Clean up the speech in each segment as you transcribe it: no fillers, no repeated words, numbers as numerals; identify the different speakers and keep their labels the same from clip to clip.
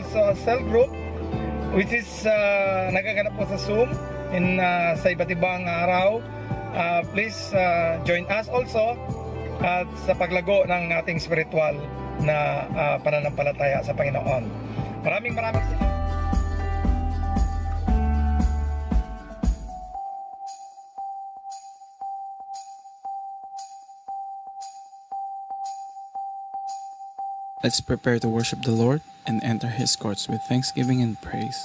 Speaker 1: cell group which is nagaganap po sa Zoom sa iba't ibang araw. Please join us also at sa paglago ng ating spiritual na pananampalataya sa Panginoon. Maraming salamat.
Speaker 2: Let's prepare to worship the Lord and enter His courts with thanksgiving and praise.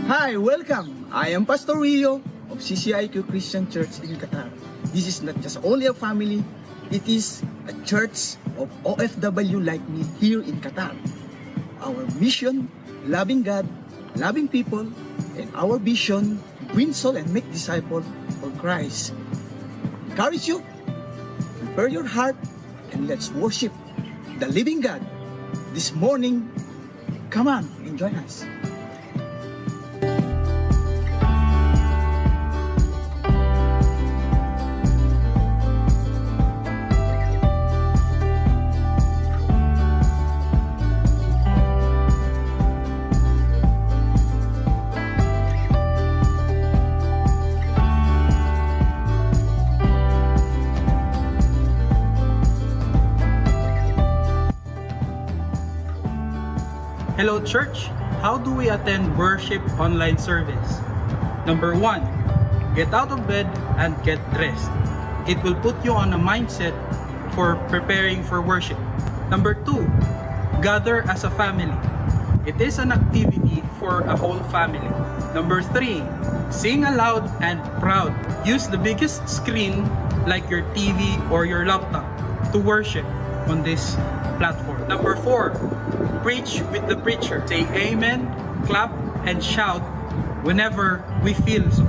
Speaker 3: Hi, welcome! I am Pastor Rio of CCIQ Christian Church in Qatar. This is not just only a family, it is a church of OFW like me here in Qatar. Our mission, loving God, loving people, and our vision, win soul and make disciples for Christ. Encourage you, prepare your heart, and let's worship the living God this morning. Come on and join us.
Speaker 4: Hello church, how do we attend worship online service? Number 1, get out of bed and get dressed. It will put you on a mindset for preparing for worship. Number 2, gather as a family. It is an activity for a whole family. Number 3, sing aloud and proud. Use the biggest screen like your TV or your laptop to worship on this platform. Number 4, preach with the preacher. Say amen, clap, and shout whenever we feel so.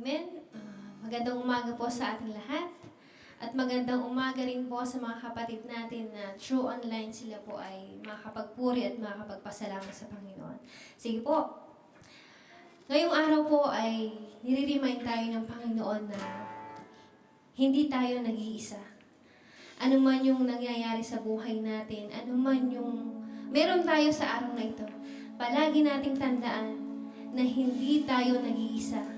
Speaker 5: Amen. Magandang umaga po sa ating lahat. At magandang umaga rin po sa mga kapatid natin na through online sila po ay makakapagpuri at makakapagpasalamat sa Panginoon. Sige po. Ngayong araw po ay nire-remind tayo ng Panginoon na hindi tayo nag-iisa. Ano man yung nangyayari sa buhay natin, ano man yung meron tayo sa araw na ito, palagi nating tandaan na hindi tayo nag-iisa.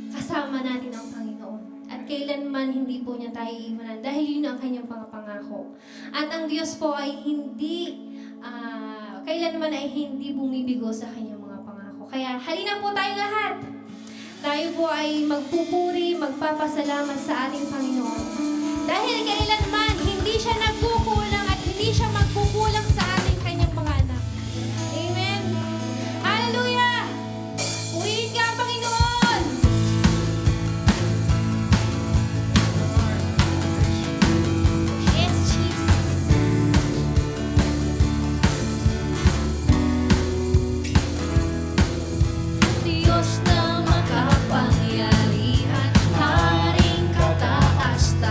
Speaker 5: Kasama natin ang Panginoon. At kailanman hindi po niya tayo iiwanan dahil yun ang kanyang pangako. At ang Diyos po ay kailanman ay hindi bumibigo sa kanyang mga pangako. Kaya halina po tayong lahat. Tayo po ay magpupuri, magpapasalamat sa ating Panginoon. Dahil kailanman hindi siya nagkukulang at hindi siya magkukulang sa ating kanyang mga anak. Amen. Hallelujah! Purihin ka, Panginoon! Yes, Jesus. Diyos na makapangyarihan, Haring kataas-taas.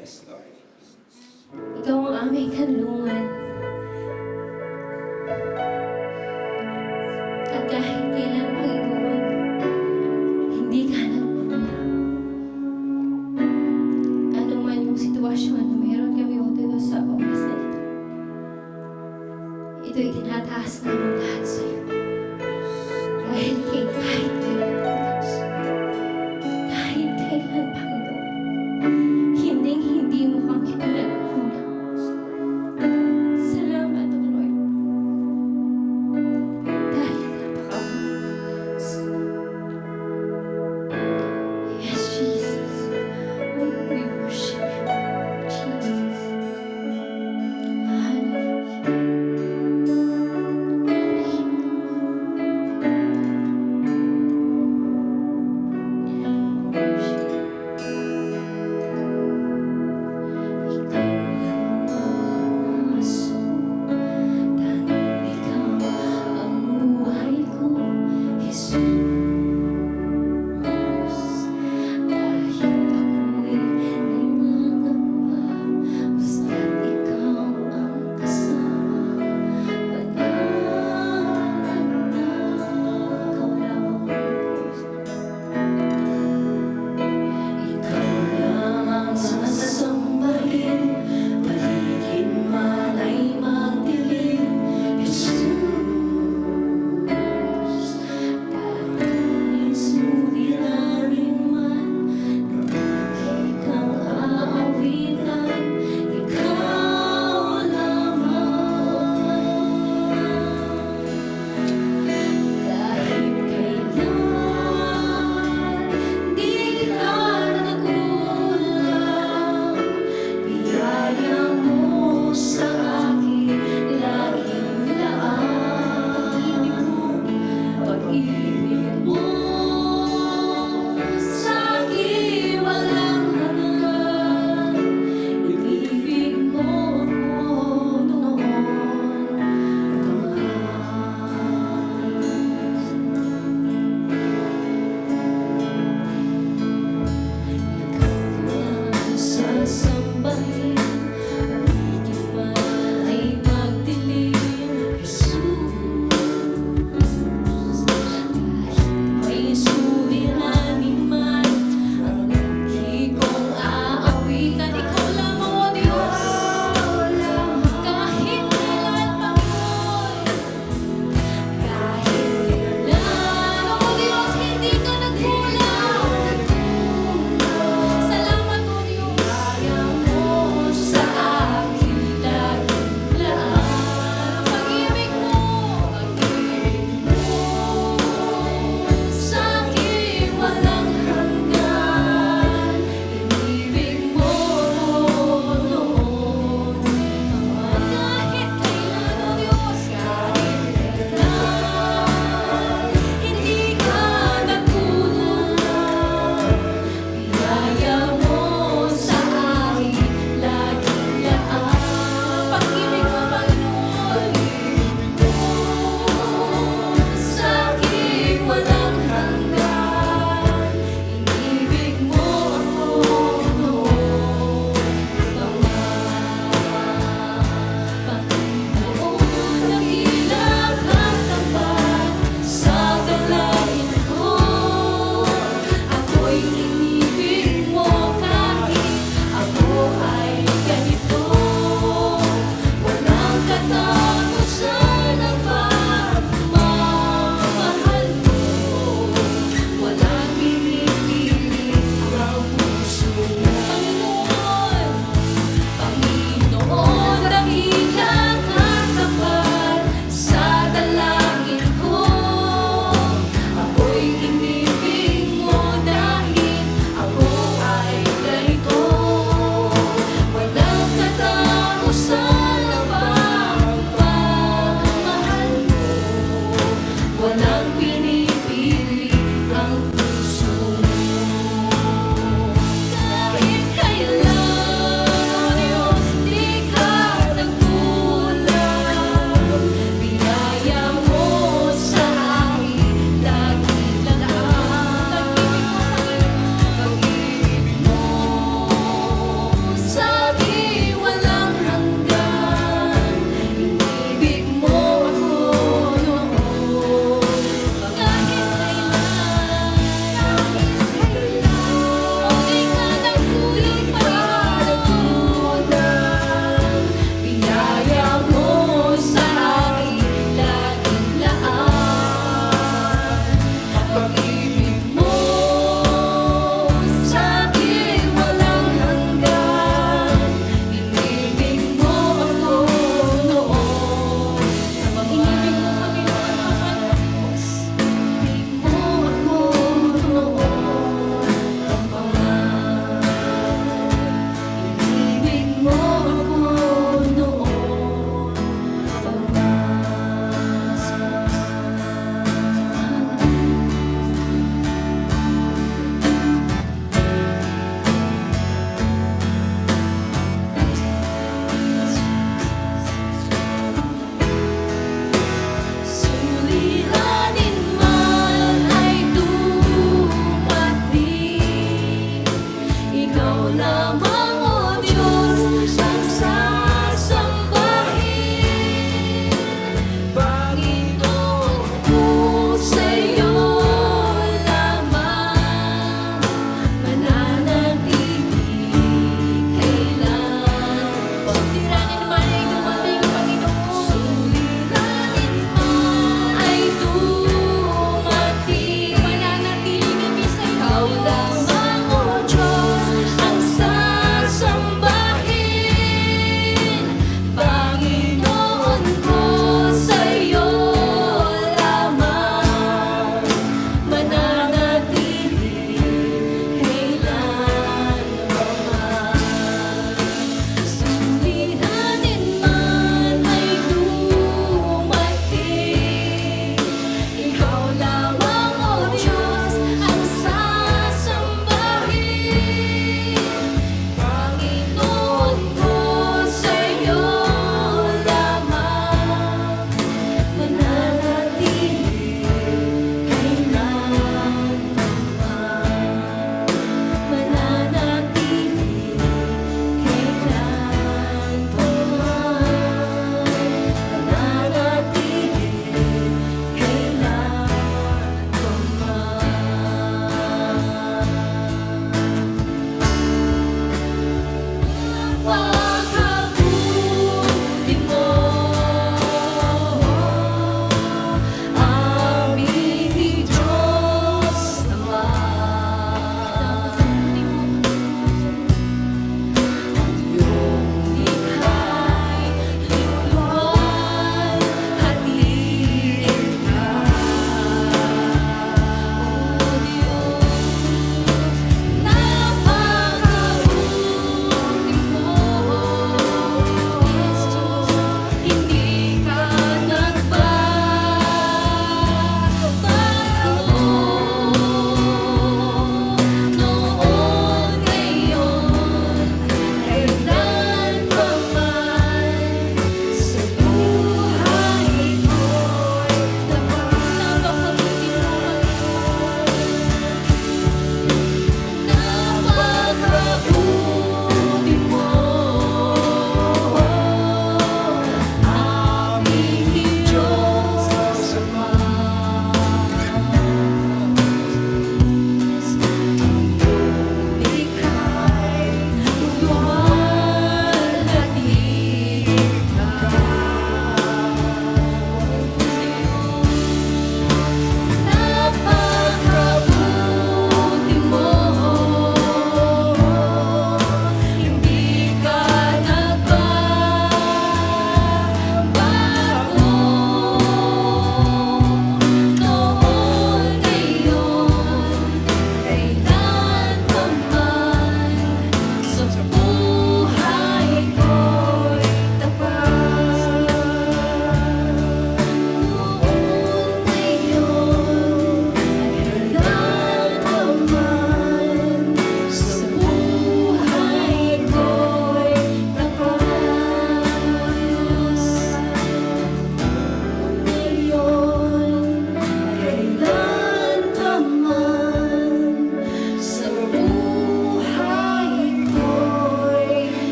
Speaker 5: Ikaw ang aming kanlungan. At kahit kailan, Panginoon, hindi ka nagkulang. Ano man yung sitwasyon na meron kami dito sa oras na ito, ito'y tinataas namin lahat sa iyo. Dahil kahit kailan, Diyos, kahit kailan, Panginoon, hindi mo kami pinagkulang. Salamat, O Lord. Dahil napakabait. Yes, Jesus. Oh, we worship you, Jesus. Hallelujah. Hallelujah.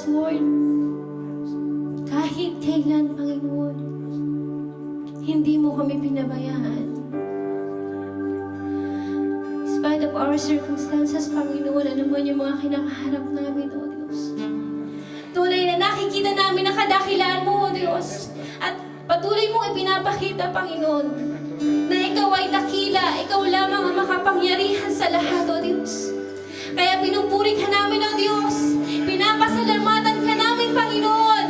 Speaker 5: Lord. Kahit kailan, Panginoon, hindi mo kami pinabayaan. In spite of our circumstances, Panginoon, ano man yung mga kinakaharap namin, O Diyos. Tunay na nakikita namin ang kadakilaan mo, O Diyos. At patuloy mong ipinapakita, Panginoon, na ikaw ay dakila, ikaw lamang ang makapangyarihan sa lahat, O Diyos. Kaya pinupuri ka namin, O Diyos. Pinapasalamatan ka namin, Panginoon.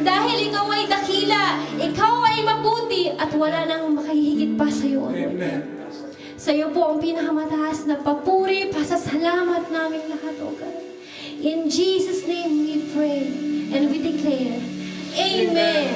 Speaker 5: Dahil ikaw ay dakila, ikaw ay mabuti, at wala nang makahihigit pa sa iyo, O Lord. Sa iyo po ang pinakamataas na papuri, pasasalamat namin lahat, O God. In Jesus' name we pray and we declare, Amen.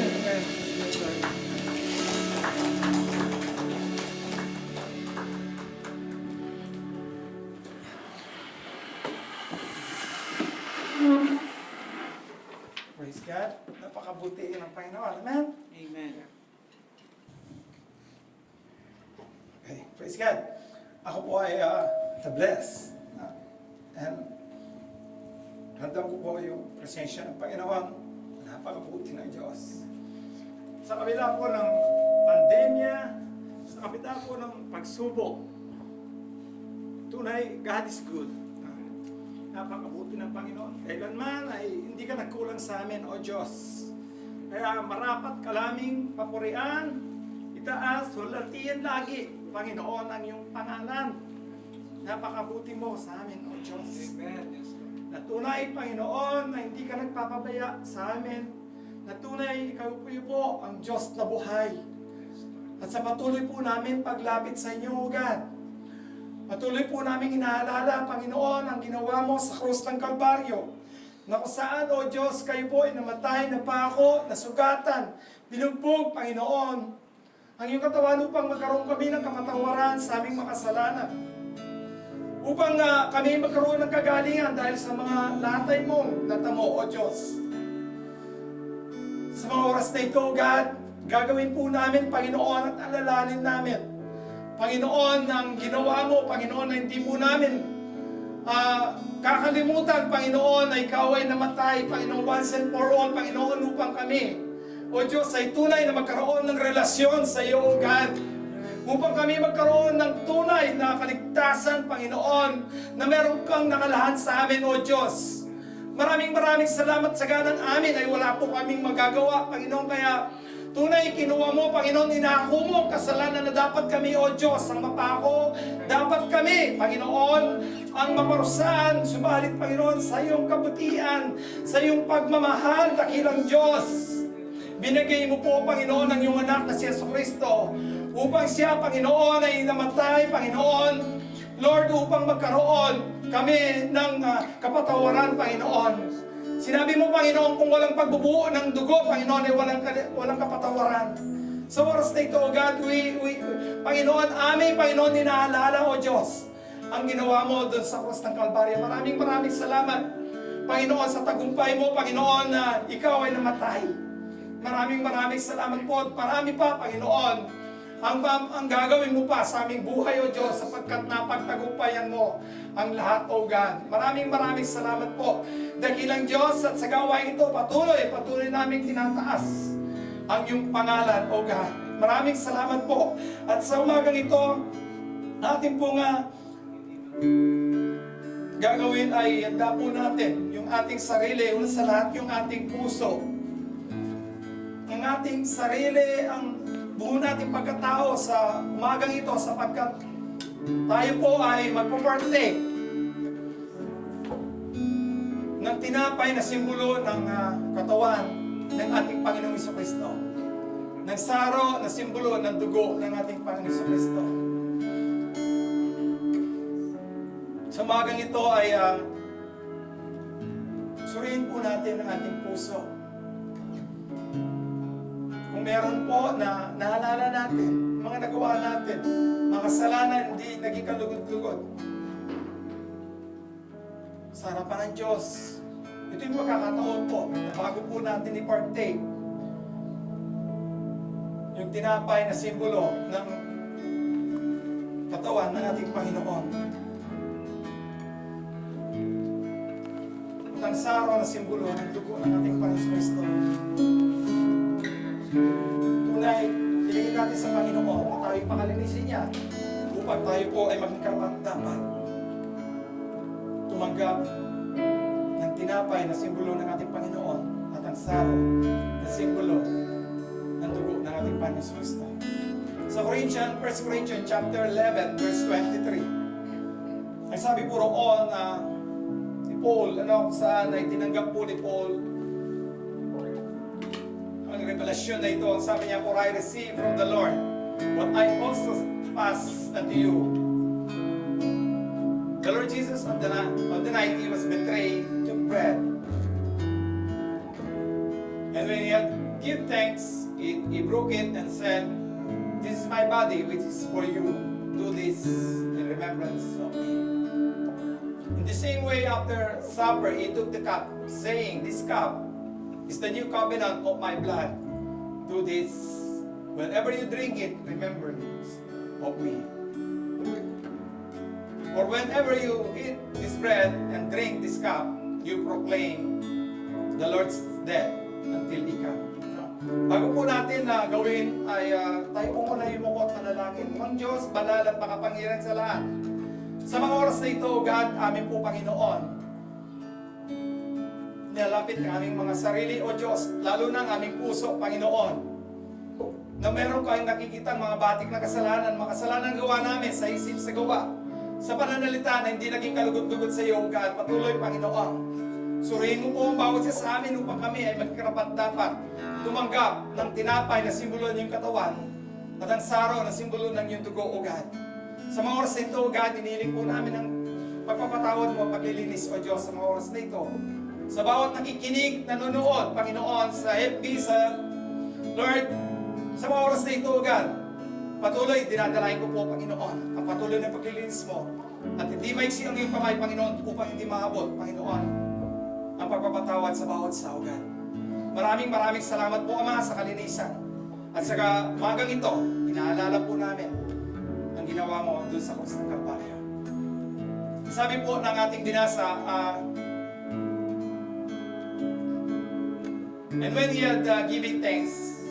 Speaker 1: Praise God. Napakabuti ng Panginoon. Amen?
Speaker 4: Amen.
Speaker 1: Okay, praise God. Ako po ay na-bless. And handang ko po yung presensya ng Panginoon. Napakabuti ng Diyos. Sa kabila po ng pandemya, sa kabila po ng pagsubok, tunay, God is good. Napakabuti ng Panginoon. Kailanman ay hindi ka nagkulang sa amin, O Diyos. Kaya marapat ka laming papurian, itaas, hulatian lagi, Panginoon, ang iyong pangalan. Napakabuti mo sa amin, O Diyos. Na tunay, Panginoon, na hindi ka nagpapabaya sa amin. Na tunay, ikaw po ang Diyos na buhay. At sa patuloy po namin paglapit sa inyo, O God, patuloy po namin inaalala, Panginoon, ang ginawa mo sa krus ng Kalbaryo, na kung saan, O Diyos, kayo po ay namatay, napako, nasugatan, binugbog, Panginoon, ang iyong katawan upang magkaroon kami ng kapatawaran sa aming makasalanan. Upang kami magkaroon ng kagalingan dahil sa mga latay mong natamo, O Diyos. Sa mga oras na ito, God, gagawin po namin, Panginoon, at alalanin namin, Panginoon, ang ginawa mo, Panginoon, na hindi po namin kakalimutan, Panginoon, na ikaw ay namatay, Panginoon, once and for all, Panginoon, upang kami, O Diyos, ay tunay na magkaroon ng relasyon sa iyo, O God. Upang kami magkaroon ng tunay na kaligtasan, Panginoon, na meron kang nakalahan sa amin, O Diyos. Maraming salamat sa ganang amin ay wala po kaming magagawa, Panginoon, kaya tunay, kinuha mo, Panginoon, inako mo kasalanan na dapat kami, O Diyos, ang mapako. Dapat kami, Panginoon, ang maparusahan. Subalit, Panginoon, sa iyong kabutihan, sa iyong pagmamahal, dakilang Diyos. Binigay mo po, Panginoon, ang iyong anak na si Jesucristo upang siya, Panginoon, ay namatay, Panginoon. Lord, upang magkaroon kami ng kapatawaran, Panginoon. Sinabi mo, Panginoon, kung walang pagbubuo ng dugo, Panginoon, ay walang kapatawaran. Sa oras na ito, God, Panginoon, Panginoon, inaalala, O Diyos, ang ginawa mo doon sa krus ng Kalbaryo. Maraming salamat, Panginoon, sa tagumpay mo, Panginoon, na ikaw ay namatay. Maraming salamat po at marami pa, Panginoon, ang gagawin mo pa sa aming buhay, O Diyos, sapagkat napagtagumpayan mo ang lahat, O God. Maraming salamat po. Dakilang Diyos, at sa gawain ito, patuloy namin tinataas ang iyong pangalan, O God. Maraming salamat po. At sa umagang ito, ating pong gagawin ay handa po natin yung ating sarili, una sa lahat yung ating puso. Ang ating sarili, ang buo nating pagkatao sa umagang ito, sapagkat tayo po ay magpo-partake ng tinapay na simbolo ng katawan ng ating Panginoong Jesucristo, ng saro na simbolo ng dugo ng ating Panginoong Jesucristo. Sa umagang ito ay suriin po natin ang ating puso. Kung meron po na naalala natin, mga nagawa natin, mga kasalanan hindi naging kalugod-lugod, sa harapan ng Diyos, ito yung pagkakataon po na bago po natin i-partake yung tinapay na simbolo ng katawan ng ating Panginoon. At ang ang saro na simbolo ng dugo ng ating Panginoon Kristo. Tunay, hilingin natin sa Panginoon na tayo pakalinisin niya upang tayo po ay maging karapat-dapat tumanggap ng tinapay na simbolo ng ating Panginoon at ang saro na simbolo ng dugo ng ating Panginoon Kristo. Sa 1 Corinthians chapter 11 verse 23. Ang sabi po roon na ni Paul, saan ay tinanggap po ni Paul ang revelasyon na ito. Ang sabi niya, for I received from the Lord what I also passed unto you. The Lord Jesus on the night he was betrayed took bread. And when he had given thanks, he broke it and said, this is my body which is for you. Do this in remembrance of me. In the same way, after supper, he took the cup, saying, this cup is the new covenant of my blood. Do this whenever you drink it, remember of me. For whenever you eat this bread and drink this cup, you proclaim the Lord's death until He comes. Bago po natin na gawin ay tayo po muna yumukot manalangin. Ang Diyos, banal at makapangyarihan sa lahat. Sa mga oras na ito, God, amin po Panginoon, nilalapit ng aming mga sarili, O Diyos, lalo na ang aming puso, Panginoon, na meron kayong nakikitang mga batik na kasalanan, mga kasalanan gawa namin sa isip, sa gawa, sa pananalita na hindi naging kalugod-lugod sa iyo, God, patuloy, Panginoon. Surihin mo po ang bawat isa sa amin upang kami ay magkarapat-dapat tumanggap ng tinapay na simbolo ng iyong katawan at ang saro na simbolo ng iyong dugo, O God. Sa mga oras na ito, God, iniling po namin ang pagpapatawad mo, paglilinis, O Diyos, sa mga oras na ito. Sa bawat nakikinig, nanonood, Panginoon, sa FB, sa Lord, sa mga oras na ito, God, patuloy, dinadalain ko po, Panginoon, ang patuloy na paglilinis mo at hindi maiksi ang iyong kamay, Panginoon, upang hindi maabot, Panginoon, ang pagpapatawad sa bawat saugan. Maraming salamat po, Ama, sa kalinisan. At sa magang ito, inaalala po namin ang ginawa mo doon sa krus ng Kalbaryo. Sabi po ng ating binasa, and when he had given thanks,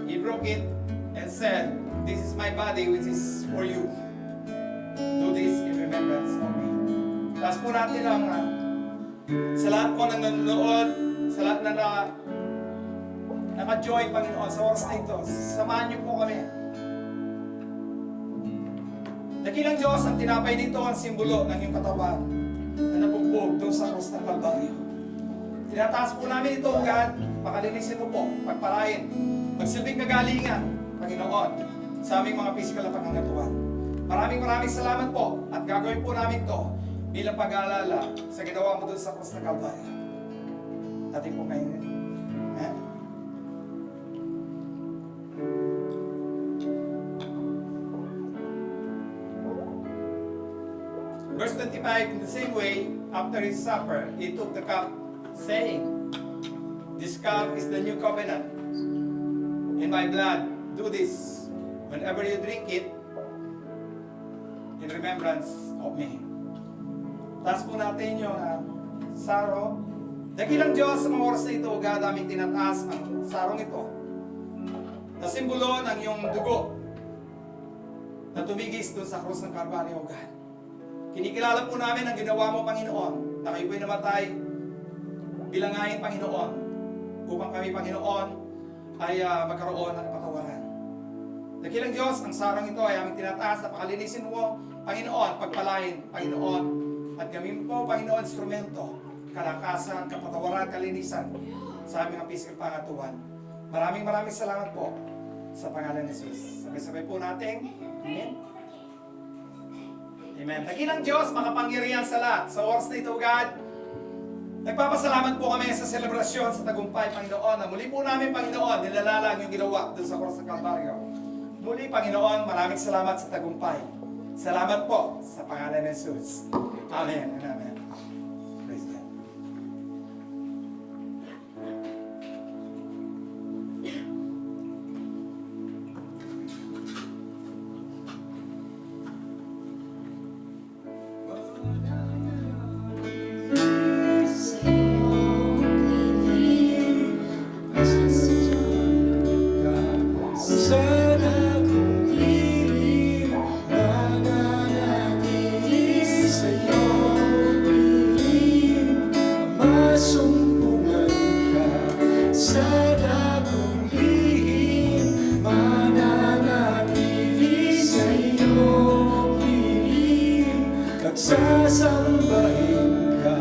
Speaker 1: he broke it and said, this is my body which is for you. Do this in remembrance of me. Taas po natin ang sa lahat po ng nanonood, sa lahat na naka-join, Panginoon, sa oras na ito, samahan niyo po kami. Dakilang Diyos, ang tinapay dito ang simbolo ng iyong katawan na nabugbog doon sa krus ng Kalbaryo. Tinataas po namin ito, God, pakalinisin mo po, pagpalain, magsilbing kagalingan, Panginoon, sa aming mga physical na pangangatuan. Maraming salamat po at gagawin po namin ito bilang pag-aalala sa ginawa mo doon sa krus ng Kalbaryo. Ating po kainin. Verse 25, in the same way, after his supper, he took the cup, saying, this cup is the new covenant in my blood. Do this whenever you drink it in remembrance of me. Taas po natin yung saro. Dakilang Diyos, sa mga oras na ito, God, aming tinataas ang sarong ito na simbolo ng iyong dugo na tumigis doon sa krus ng Kalbaryo, God. Kinikilala po namin ang ginawa mo, Panginoon, na kayo po'y namatay bilangayin, Panginoon, upang kami, Panginoon, ay magkaroon ng kapatawaran. Dakilang Diyos, ang sarong ito ay aming tinataas na pakalinisin mo, Panginoon, pagpalain, Panginoon, at gawin po, Panginoon, instrumento, kalakasan, kapatawaran, kalinisan sa aming physical pangatuan. Maraming salamat po sa pangalan ni Jesus. Sabay-sabay po natin. Amen. Amen. Dakilang Diyos, makapangyarihan sa lahat. Sa oras na ito, God, nagpapasalamat po kami sa selebrasyon sa tagumpay, Panginoon, na muli po namin, Panginoon, nilalalang yung ginawa doon sa krus ng Kalbaryo. Muli, Panginoon, maraming salamat sa tagumpay. Salamat po sa pangalan ni Jesus. Amen and amen. Praise God.
Speaker 5: Say
Speaker 6: sasambahin ka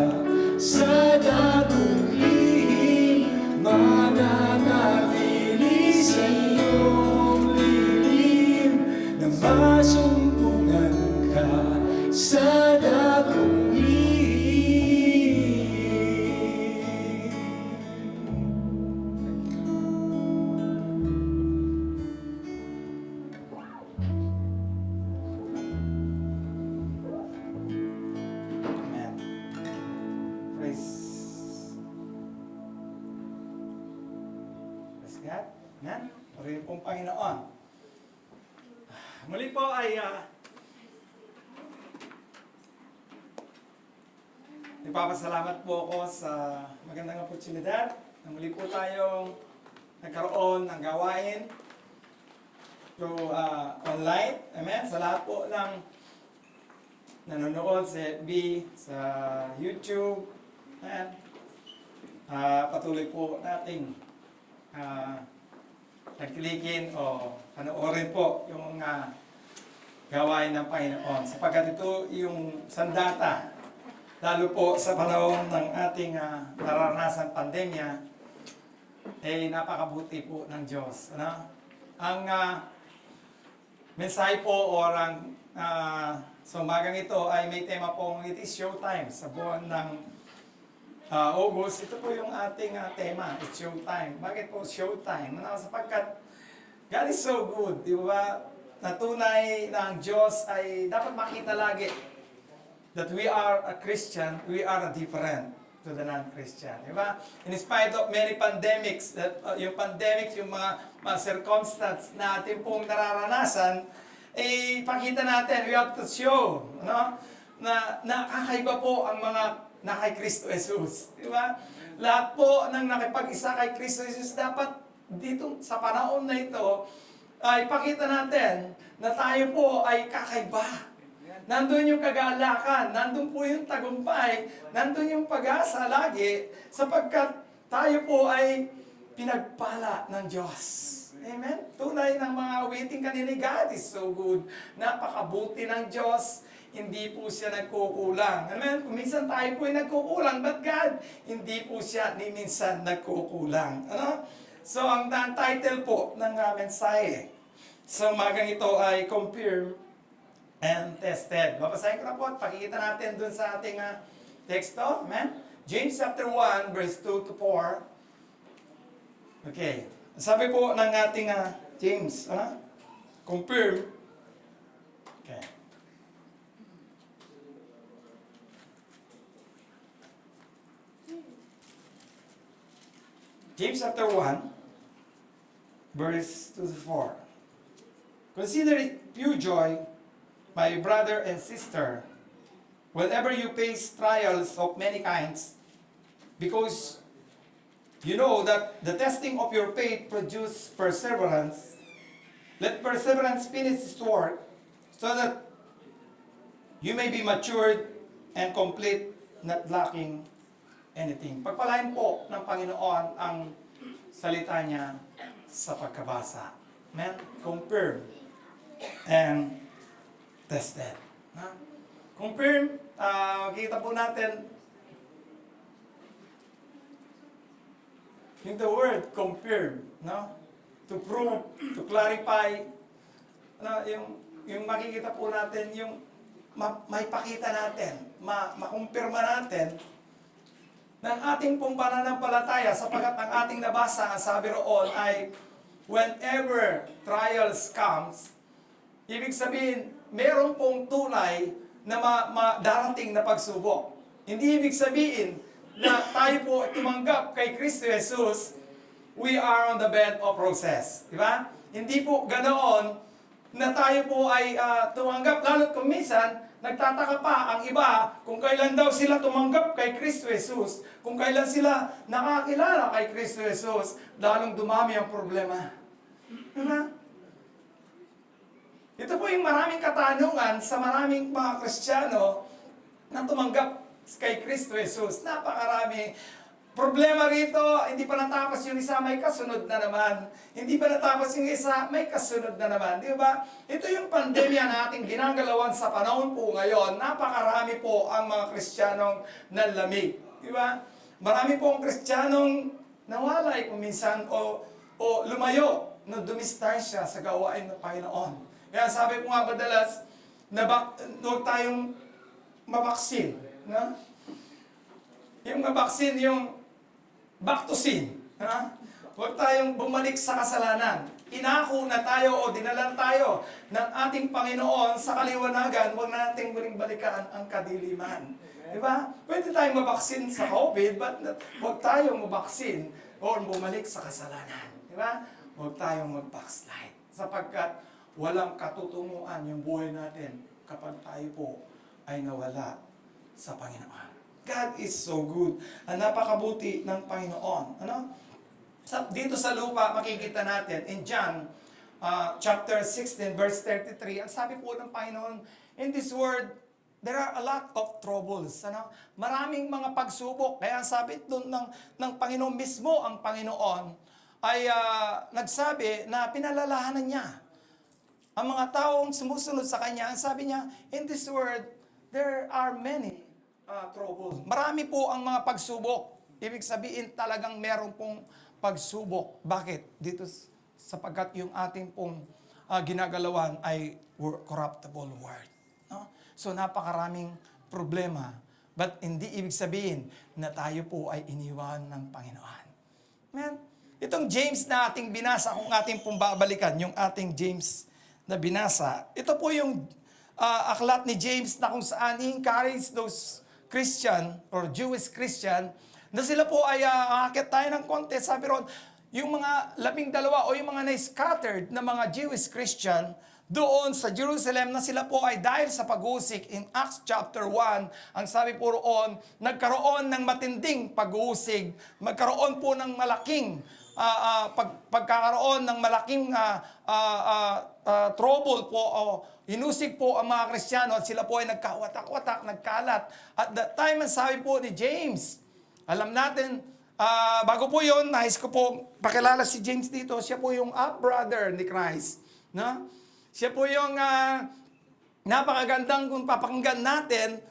Speaker 6: sa dakong lihim, mananatili sa iyong lihim, na masumpungan ka sa dakong lihim.
Speaker 1: Amen. Praise. Praise God. Amen. Purihin pong Panginoon. Muli po ay nagpapasalamat po ako sa magandang oportunidad na muli po tayong nagkaroon ng gawain through online. Amen. Sa lahat po ng nanonood sa FB, sa YouTube, amen. Patuloy po nating nagkilikin o panoorin po yung gawain ng Panginoon. Sapagkat ito yung sandata, lalo po sa panahon ng ating naranasang pandemya, napakabuti po ng Diyos. Ano? Ang mensahe po o sa umagang ito ay may tema pong it is showtime sa buwan ng August. Ito po yung ating tema, it's showtime. Bakit po showtime? Sapagkat God is so good, di ba? Natunay na ang Diyos ay dapat makita lagi that we are a Christian, we are different to the non-Christian. Di ba? In spite of many pandemics, yung pandemics, yung mga circumstances na ating pong nararanasan, pakita natin, we have to show, no? Na nakakaiba po ang mga na kay Kristo Jesus. Di ba? Lahat po ng nakipag-isa kay Kristo Jesus, dapat dito sa panahon na ito, ay pakita natin na tayo po ay kakaiba. Nandun yung kagalakan, nandun po yung tagumpay, nandun yung pag-asa lagi, sapagkat tayo po ay pinagpala ng Diyos. Amen? Tunay ng mga awiting kanina, God is so good. Napakabuti ng Diyos. Hindi po siya nagkukulang. Amen? Kung minsan tayo po ay nagkukulang, but God, hindi po siya ni minsan nagkukulang. Ano? So, ang title po ng mensahe sa umagang ito ay Confirm and Tested. Babasahin ko na po at pakikita natin dun sa ating teksto. Amen? James chapter 1, verse 2 to 4. Okay. Sabi po ng ating James, confirm. Okay. James chapter 1, verse 2 to 4. Consider it pure joy, my brother and sister, whenever you face trials of many kinds, because you know that the testing of your faith produces perseverance. Let perseverance finish its work, so that you may be matured and complete, not lacking anything. Pagpalain po ng Panginoon ang salita niya sa pagkabasa. Amen? Confirm and tested. Confirm, kita po natin yung the word confirm, no? To prove, to clarify, yung makikita po natin, yung maipakita natin, makumpirma natin ng ating pong pananampalataya, sapagkat ang ating nabasa, ang sabi roon ay, whenever trials comes, ibig sabihin, meron pong tunay na darating na pagsubok. Hindi ibig sabihin na tayo po tumanggap kay Kristo Jesus, we are on the bed of roses. Di ba? Hindi po ganoon na tayo po ay tumanggap. Lalo't kung minsan, nagtataka pa ang iba kung kailan daw sila tumanggap kay Kristo Jesus, kung kailan sila nakakilala kay Kristo Jesus, lalong dumami ang problema. Di ba? Ito po yung maraming katanungan sa maraming mga Kristiyano na tumanggap kay Kristo Jesus. Napakarami.
Speaker 7: problema rito, hindi pa natapos yung isa, may kasunod na naman. Hindi pa natapos yung isa, may kasunod na naman. Di ba? Ito yung pandemya na ating ginagalawan sa panahon po ngayon. Napakarami po ang mga Kristiyanong nanlamig. Di ba? Marami po ang Kristiyanong nawalay kung minsan o lumayo na dumistansya sa gawain ng Panginoon. Kaya sabi ko nga madalas, huwag tayong mabaksin. No? Yung mabaksin, yung back to sin. Ha? Huwag tayong bumalik sa kasalanan. Inako na tayo o dinalan tayo ng ating Panginoon sa kaliwanagan, huwag nating muling balikan ang kadiliman. Diba? Pwede tayong mabaksin sa COVID, but huwag tayong mabaksin o bumalik sa kasalanan. Diba? Huwag tayong mag-backslide. Sapagkat walang katutunguan yung buhay natin kapag tayo po ay nawala sa Panginoon. God is so good. Ang napakabuti ng Panginoon. Ano? Dito sa lupa, makikita natin in John chapter 16, verse 33, ang sabi po ng Panginoon, in this world, there are a lot of troubles. Ano? Maraming mga pagsubok. Kaya ang sabi doon ng Panginoon mismo, ang Panginoon, ay nagsabi na pinalalahanan niya ang mga taong sumusunod sa Kanya. Ang sabi niya, in this world, there are many troubles. Marami po ang mga pagsubok. Ibig sabihin talagang meron pong pagsubok. Bakit? Dito sapagkat yung ating pong ginagalawan ay corruptible world. No? So napakaraming problema. But hindi ibig sabihin na tayo po ay iniwan ng Panginoon. Amen? Itong James na ating binasa, kung ating pong babalikan, yung ating James na binasa, ito po yung aklat ni James na kung saan he encouraged those Christian or Jewish Christian na sila po ay aakit tayo ng konti. Sabi ron, yung mga 12 o yung mga na-scattered na mga Jewish Christian doon sa Jerusalem na sila po ay dahil sa pag-uusik in Acts chapter 1, ang sabi po roon, nagkaroon ng matinding pag-uusig, magkaroon po ng malaking pagkakaroon ng malaking trouble po o inusig po ang mga Kristiyano at sila po ay nagkawatak-watak, nagkalat. At that time, ang sabi po ni James, alam natin, bago po yun, nais ko po pakilala si James dito, siya po yung brother ni Christ. No? Siya po yung napakagandang kung papakinggan natin,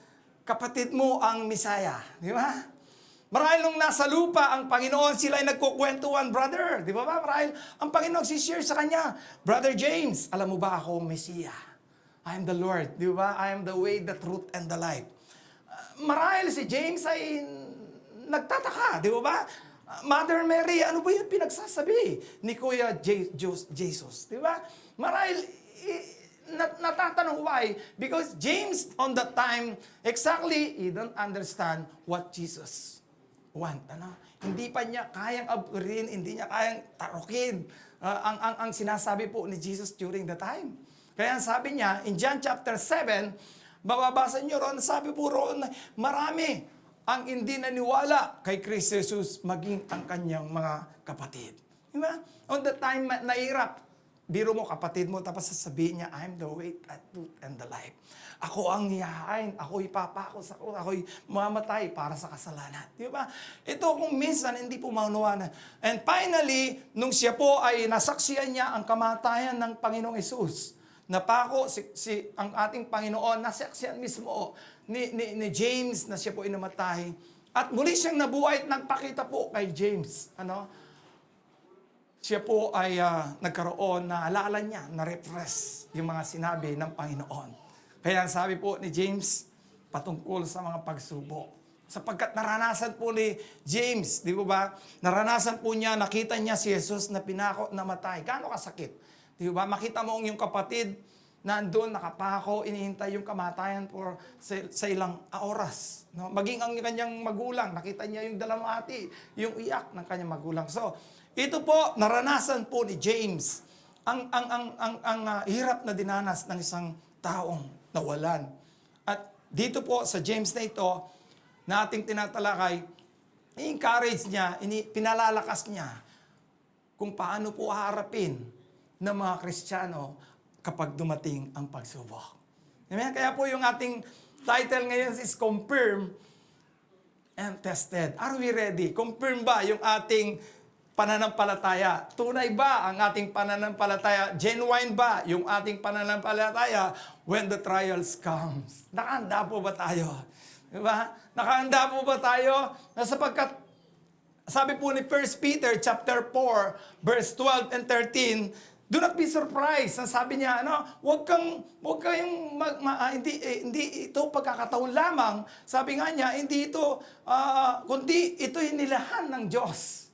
Speaker 7: kapatid mo ang Misaya. Di ba? Marahil nung nasa lupa ang Panginoon, sila ay nagkukwentuhan, brother. Di ba ba? Marahil ang Panginoon si-share sa kanya, Brother James, alam mo ba ako, Messiah? I am the Lord. Di ba? I am the way, the truth, and the life. Marahil si James ay nagtataka. Di ba? Mother Mary, ano ba yung pinagsasabi ni Kuya Jesus? Di ba? Marahil natatanong why? Because James on that time, exactly, he don't understand what Jesus want. Ano? Hindi pa niya kayang aburin, hindi niya kayang tarukin ang sinasabi po ni Jesus during the time. Kaya sabi niya, in John chapter 7, bababasa niyo ron, sabi po ron, marami ang hindi naniwala kay Kristo Jesus, maging ang kanyang mga kapatid. Diba? On the time, nahirap. Biro mo, kapatid mo, tapos sasabihin niya, I'm the way, the truth, and the life. Ako ang ihahain, ako'y papakos, ako'y mamatay para sa kasalanan. Di ba? Ito kung minsan hindi po maunawanan. And finally, nung siya po ay nasaksiyan niya ang kamatayan ng Panginoong Hesus, napako ang ating Panginoon, nasaksiyan mismo ni James na siya po ay namatay. At muli siyang nabuhay at nagpakita po kay James. Siya po ay nagkaroon na alala niya, na-refresh yung mga sinabi ng Panginoon. Kaya sabi po ni James, patungkol sa mga pagsubok. Sapagkat naranasan po ni James, di ba? Naranasan po niya, nakita niya si Jesus na pinako, namatay. Gaano kasakit? Di ba? Makita mo yung kapatid, nandun, nakapako, inihintay yung kamatayan sa ilang oras. No? Maging ang kanyang magulang, nakita niya yung dalamhati, yung iyak ng kanyang magulang. So, ito po, naranasan po ni James ang hirap na dinanas ng isang taong nawalan. At dito po sa James na ito, na ating tinatalakay, i-encourage niya, pinalalakas niya kung paano po haharapin ng mga Kristiyano kapag dumating ang pagsubok. Amen? Kaya po yung ating title ngayon is Confirm and tested. Are we ready? Confirm ba yung ating pananampalataya? Tunay ba ang ating pananampalataya? Genuine ba yung ating pananampalataya when the trials comes? Nakahanda po ba tayo? Diba? Nakahanda po ba tayo? Na sapagkat sabi po ni 1 Peter chapter 4 verse 12 and 13, do not be surprised. Sabi niya, huwag kayong hindi ito pagkakataon lamang. Sabi nga niya, hindi ito kundi ito inilahan ng Diyos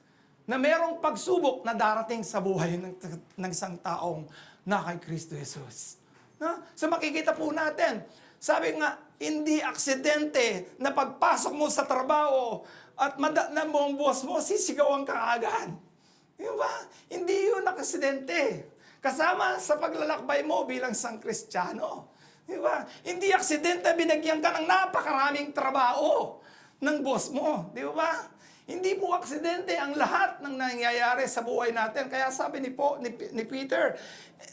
Speaker 7: na merong pagsubok na darating sa buhay ng isang taong na kay Kristo Jesus. So makikita po natin, sabi nga, hindi aksidente na pagpasok mo sa trabaho at madatnan mo ang boss mo, sisigawan ka agad. Diba? Hindi yun aksidente. Kasama sa paglalakbay mo bilang isang Kristiyano. Diba? Hindi aksidente, binagyan ka ng napakaraming trabaho ng boss mo. Diba? Hindi po aksidente ang lahat ng nangyayari sa buhay natin. Kaya sabi ni Peter,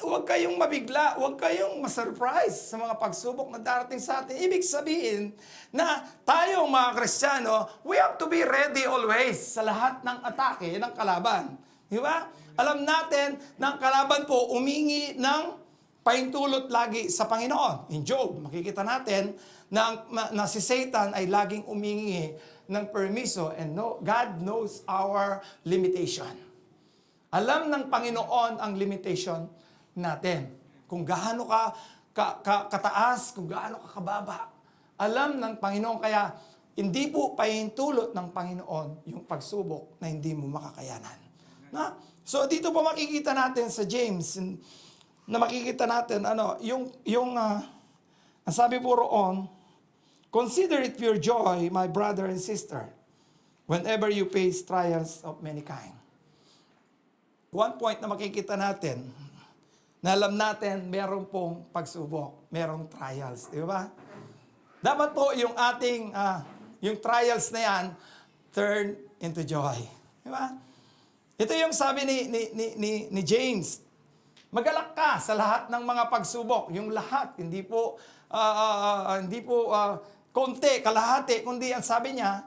Speaker 7: huwag kayong mabigla, huwag kayong masurprise sa mga pagsubok na darating sa atin. Ibig sabihin na tayong mga Kristiyano, we have to be ready always sa lahat ng atake ng kalaban. Di ba? Alam natin na ang kalaban po umingi ng pahintulot lagi sa Panginoon. In Job, makikita natin na si Satan ay laging umingi ng permiso and God knows our limitation. Alam ng Panginoon ang limitation natin. Kung gaano kataas, kung gaano ka kababa. Alam ng Panginoon, kaya hindi po pahintulot ng Panginoon yung pagsubok na hindi mo makakayanan. So dito po makikita natin sa James na makikita natin ang sabi po roon, consider it pure joy, my brother and sister, whenever you face trials of many kind. One point na makikita natin, na alam natin, meron pong pagsubok, merong trials, di ba? Dapat po yung ating, yung trials na yan, turn into joy. Di ba? Ito yung sabi ni James, magalak ka sa lahat ng mga pagsubok, yung lahat, hindi po konti, kalahati, kundi ang sabi niya,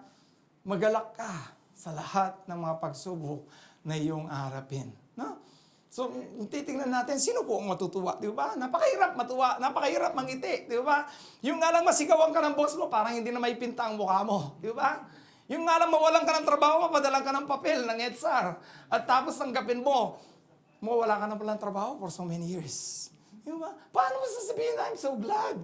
Speaker 7: magalak ka sa lahat ng mga pagsubok na iyong harapin. No? So, titingnan natin, sino po ang matutuwa, di ba? Napakahirap matuwa, napakahirap mangiti, di ba? Yung nga lang masigawan ka ng boss mo, parang hindi na may pinta ang mukha mo, di ba? Yung nga lang mawalan ka ng trabaho, mapadalan ka ng papel, ng EDSAR, at tapos tanggapin mo, mawala ka na palang trabaho for so many years. Di ba? Paano mo sasabihin na, I'm so glad?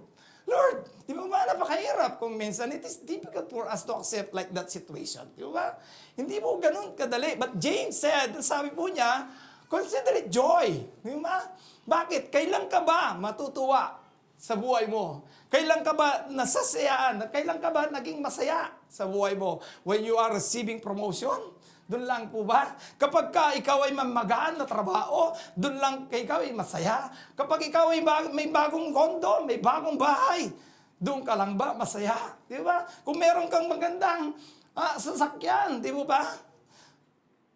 Speaker 7: Lord, di ba napakahirap kung minsan it is difficult for us to accept like that situation. Di ba? Hindi po ganun kadali. But James said, sabi po niya, consider it joy. Di ba? Bakit? Kailan ka ba matutuwa sa buhay mo? Kailan ka ba nasasayaan? Kailan ka ba naging masaya sa buhay mo? When you are receiving promotion? Doon lang po ba? Kapag ikaw ay mamagaan na trabaho, doon lang ikaw ay masaya. Kapag ikaw ay may bagong kondo, may bagong bahay, doon ka lang ba masaya? Di ba? Kung meron kang magandang sasakyan, di ba?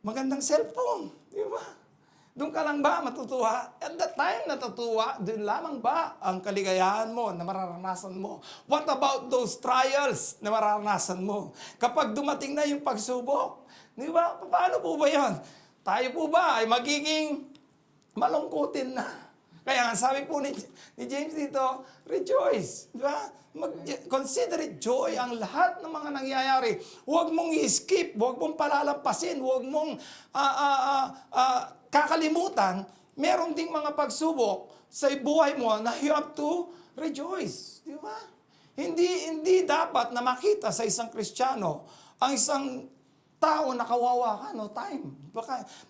Speaker 7: Magandang cellphone, di ba? Doon ka lang ba matutuwa? At that time natutuwa, doon lamang ba ang kaligayahan mo na mararanasan mo? What about those trials na mararanasan mo? Kapag dumating na yung pagsubok, di ba? Paano po ba yan? Tayo po ba ay magiging malungkutin na? Kaya sabi po ni James dito, rejoice. Di ba? Consider it joy ang lahat ng mga nangyayari. Huwag mong i-skip, huwag mong palalampasin, huwag mong kakalimutan. Meron ding mga pagsubok sa buhay mo na you have to rejoice. Di ba? Hindi dapat na makita sa isang Kristiyano ang isang tao na kawawa ka, no time.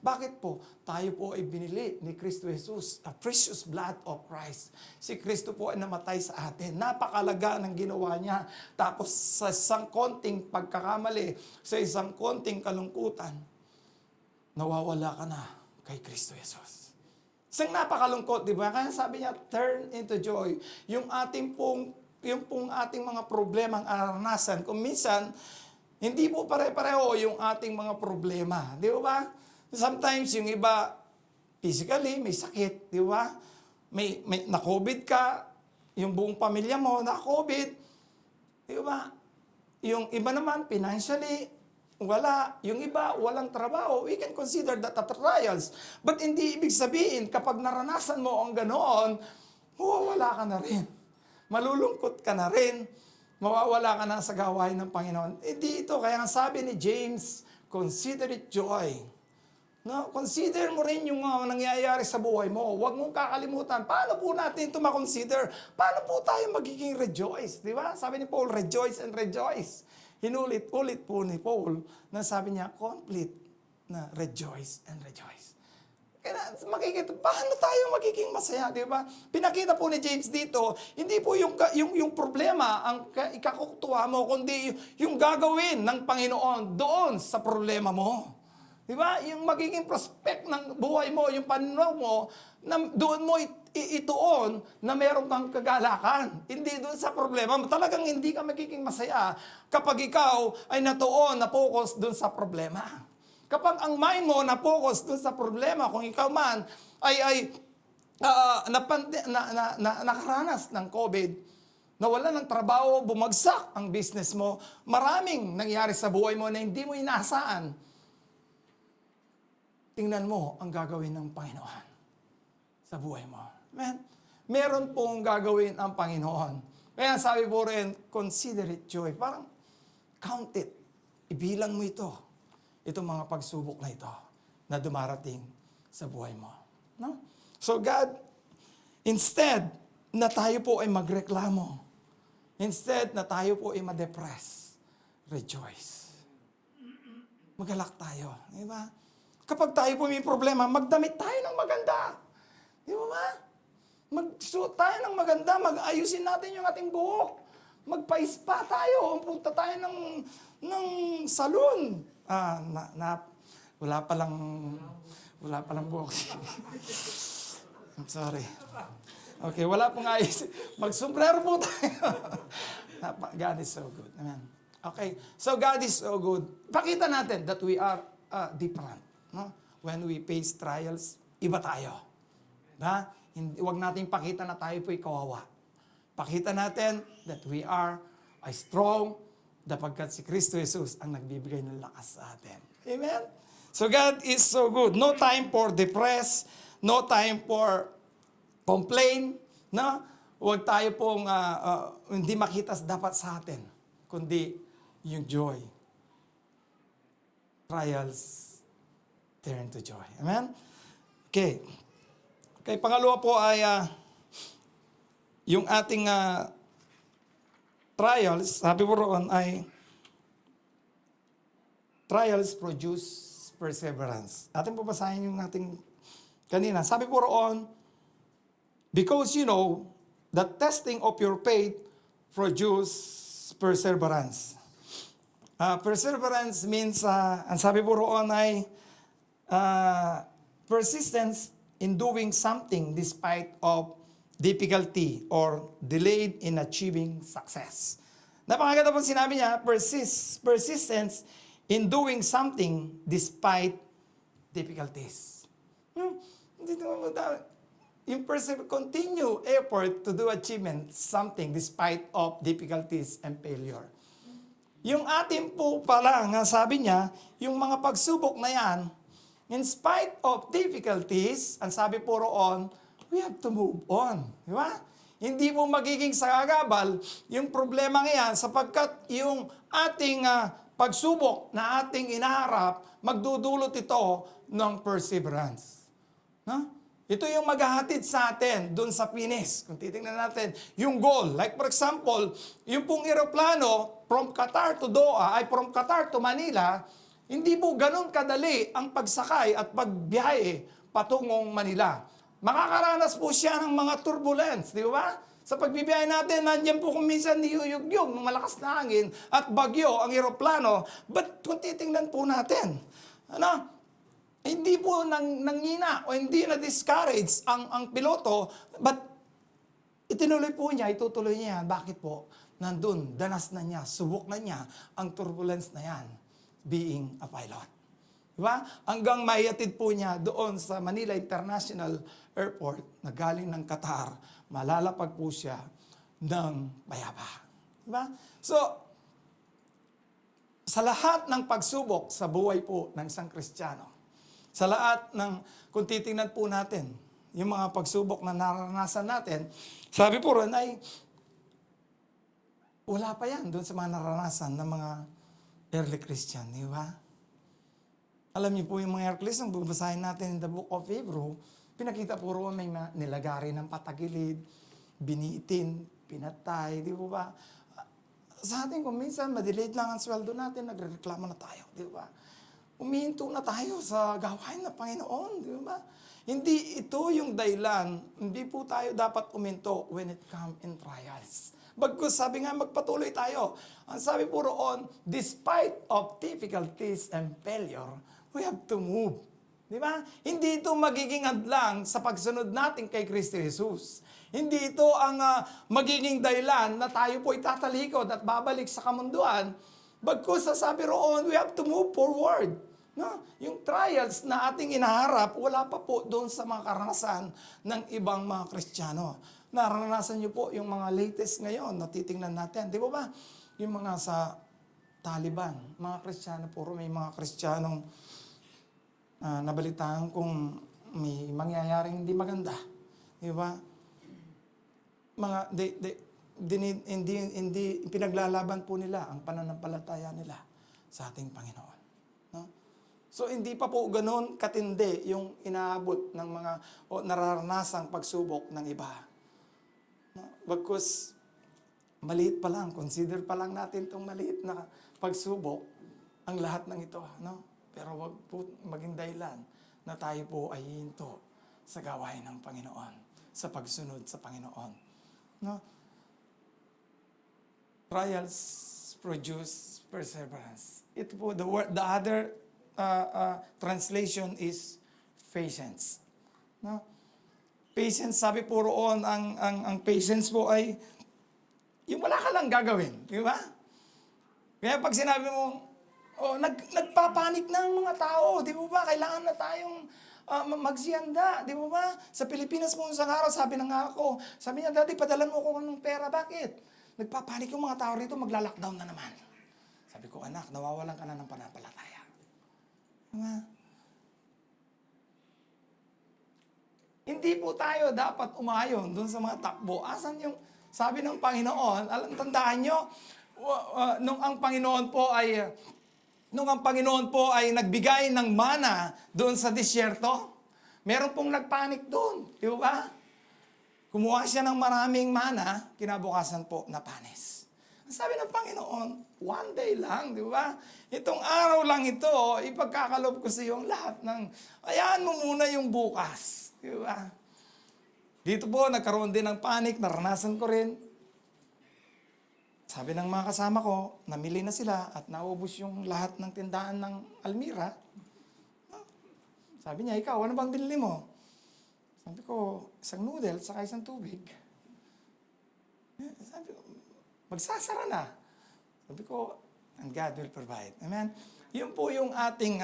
Speaker 7: Bakit po? Tayo po ay binili ni Kristo Jesus, a precious blood of Christ. Si Kristo po ay namatay sa atin. Napakalaga ng ginawa niya. Tapos sa isang konting pagkakamali, sa isang konting kalungkutan, nawawala ka na kay Kristo Jesus. Isang napakalungkot, di ba? Kaya sabi niya, turn into joy. Yung pong ating mga problemang aranasan, kung minsan, hindi po pare-pareho yung ating mga problema. Di ba? Sometimes yung iba, physically, may sakit. Di ba? May na-COVID ka, yung buong pamilya mo na-COVID. Di ba? yung iba naman, financially, wala. Yung iba, walang trabaho. We can consider that a trials. But hindi ibig sabihin, kapag naranasan mo ang ganoon, mawawala ka na rin. Malulungkot ka na rin. Mawawala ka na sa gawain ng Panginoon. Hindi ito. Kaya nga sabi ni James, consider it joy. No, consider mo rin yung mga nangyayari sa buhay mo. Huwag mong kakalimutan. Paano po natin ito makonsider? Paano po tayo magiging rejoice? Di ba? Sabi ni Paul, rejoice and rejoice. Hinulit-ulit po ni Paul na sabi niya, complete na rejoice and rejoice. Kaya makikita, paano tayo magiging masaya, di ba? Pinakita po ni James dito, hindi po yung problema ang ikakutuwa mo, kundi yung gagawin ng Panginoon doon sa problema mo. Di ba? Yung magiging prospect ng buhay mo, yung pananaw mo, na doon mo ituon na meron kang kagalakan. Hindi doon sa problema. Talagang hindi ka magiging masaya kapag ikaw ay natuon na focus doon sa problema. Kapag ang mind mo na focus doon sa problema, kung ikaw man ay nakaranas ng COVID, nawala ng trabaho, bumagsak ang business mo, maraming nangyari sa buhay mo na hindi mo inaasahan, tingnan mo ang gagawin ng Panginoon sa buhay mo. Amen? Meron pong gagawin ang Panginoon. Kaya sabi po rin, consider it joy. Parang count it. Ibilang mo ito. Itong mga pagsubok na ito na dumarating sa buhay mo. No? So God, instead na tayo po ay magreklamo, instead na tayo po ay ma-depress, rejoice. Magalak tayo. Di ba? Kapag tayo po may problema, magdamit tayo ng maganda. Di ba? Magsuot tayo ng maganda, mag-ayusin natin yung ating buhok. Magpa-spa tayo, punta tayo ng salon. Wala palang buhok. I'm sorry. Okay, wala pong ayos. Mag-sombrero po tayo. God is so good. Amen. Okay, so God is so good. Pakita natin that we are different. No? When we face trials, iba tayo. Diba? Huwag nating pakita na tayo po'y kawawa. Pakita natin that we are strong dapagkat si Kristo Jesus ang nagbibigay ng lakas sa atin. Amen? So God is so good. No time for depress, no time for complain, no? Huwag tayo pong hindi makita dapat sa atin, kundi yung joy. Trials turn to joy. Amen? Okay. Okay, pangalawa po ay yung ating trials, sabi po roon ay trials produce perseverance. Atin po basahin yung ating kanina. Sabi po roon, because you know, the testing of your faith produce perseverance. Perseverance means, ang sabi po roon ay persistence in doing something despite of difficulty or delayed in achieving success. Napakaganda po sinabi niya, persistence in doing something despite difficulties. Yung continue effort to do achievement something despite of difficulties and failure. Yung atin po pala, nga sabi niya, yung mga pagsubok na yan, in spite of difficulties, ang sabi po roon, we have to move on. Di ba? Hindi mo magiging sagabal yung problema ngayon sapagkat yung ating pagsubok na ating inaharap, magdudulot ito ng perseverance. No? Ito yung maghahatid sa atin doon sa finish. Kung titingnan natin, yung goal. Like for example, yung pong eroplano from Qatar to Doha, ay from Qatar to Manila, hindi po ganun kadali ang pagsakay at pagbiyahe patungong Manila. Makakaranas po siya ng mga turbulence, di ba? Sa pagbibiyahe natin, nandiyan po kung minsan niyuyugyog ng malakas na hangin at bagyo ang eroplano. But kung titingnan po natin, hindi po nangina o hindi na-discourage ang piloto, but itutuloy niya. Bakit po? Nandun, danas na niya, subok na niya ang turbulence na yan, being a pilot. Diba? Hanggang maihatid po niya doon sa Manila International Airport na galing ng Qatar, malalapag po siya ng payapa. Diba? So, sa lahat ng pagsubok sa buhay po ng isang Kristiyano, sa lahat ng, kung titingnan po natin, yung mga pagsubok na naranasan natin, sabi po ron ay, wala pa yan doon sa mga naranasan ng mga early Christian, di ba? Alam niyo po yung mga early Christian, bubasahin natin in the book of Hebrew, pinakita po ron may nilagari ng patagilid, binitin, pinatay, di ba? Sa atin, kung minsan, madilayed lang ang sweldo natin, nagrereklamo na tayo, di ba? Umihinto na tayo sa gawain ng Panginoon, di ba? Hindi ito yung dahilan, hindi po tayo dapat uminto when it comes in trials. Bagkus sabi nga, magpatuloy tayo. Ang sabi po roon, despite of difficulties and failure, we have to move. Di ba? Hindi ito magiging hadlang sa pagsunod natin kay Kristo Jesus. Hindi ito ang magiging dahilan na tayo po itatalikod at babalik sa kamunduan. Bagkus sasabi roon, we have to move forward. No? Yung trials na ating inaharap, wala pa po doon sa mga karanasan ng ibang mga Kristiyano. Naranasan niyo po yung mga latest ngayon na titingnan natin. Di ba ba? Yung mga sa Taliban, mga Kristiyano, puro may mga Kristiyanong nabalitaan kung may mangyayaring hindi maganda. Di ba? Mga, hindi pinaglalaban po nila ang pananampalataya nila sa ating Panginoon. No? So, hindi pa po ganun katindi yung inaabot ng mga o nararanasang pagsubok ng iba. No? Bagkus, maliit pa lang, consider pa lang natin itong maliit na pagsubok ang lahat ng ito. No? Pero wag po maging dahilan na tayo po ay hinto sa gawain ng Panginoon, sa pagsunod sa Panginoon. No? Trials produce perseverance. Ito po, the other translation is patience. No? Patience, sabi po roon, ang patience po ay yung wala ka lang gagawin. Di ba? Kaya pag sinabi mo, nagpapanik na ang mga tao. Di ba? Kailangan na tayong magsiyanda. Di ba? Sa Pilipinas po isang araw, sabi na nga ako, sabi niya, Daddy, padalan mo ko ng pera. Bakit? Nagpapanik yung mga tao rito, magla-lockdown na naman. Sabi ko, anak, nawawalan ka na ng pananampalataya. Diba? Hindi po tayo dapat umayon doon sa mga takbo. Asan yung, sabi ng Panginoon, tandaan nyo, nung ang Panginoon po ay nagbigay ng mana doon sa disyerto, meron pong nagpanik doon. Di ba? Kumuha siya ng maraming mana, kinabukasan po napanis. Ang sabi ng Panginoon, one day lang, di ba? Itong araw lang ito, ipagkakalob ko sa iyong lahat ng, hayaan mo muna yung bukas. Di ba? Dito po, nagkaroon din ng panik, naranasan ko rin. Sabi ng mga kasama ko, namili na sila at naubos yung lahat ng tindahan ng Almira. Sabi niya, ikaw, ano bang binili mo? Sabi ko, isang noodle, saka isang tubig. Sabi ko, magsasara na. Sabi ko, and God will provide. Amen? Yun po yung ating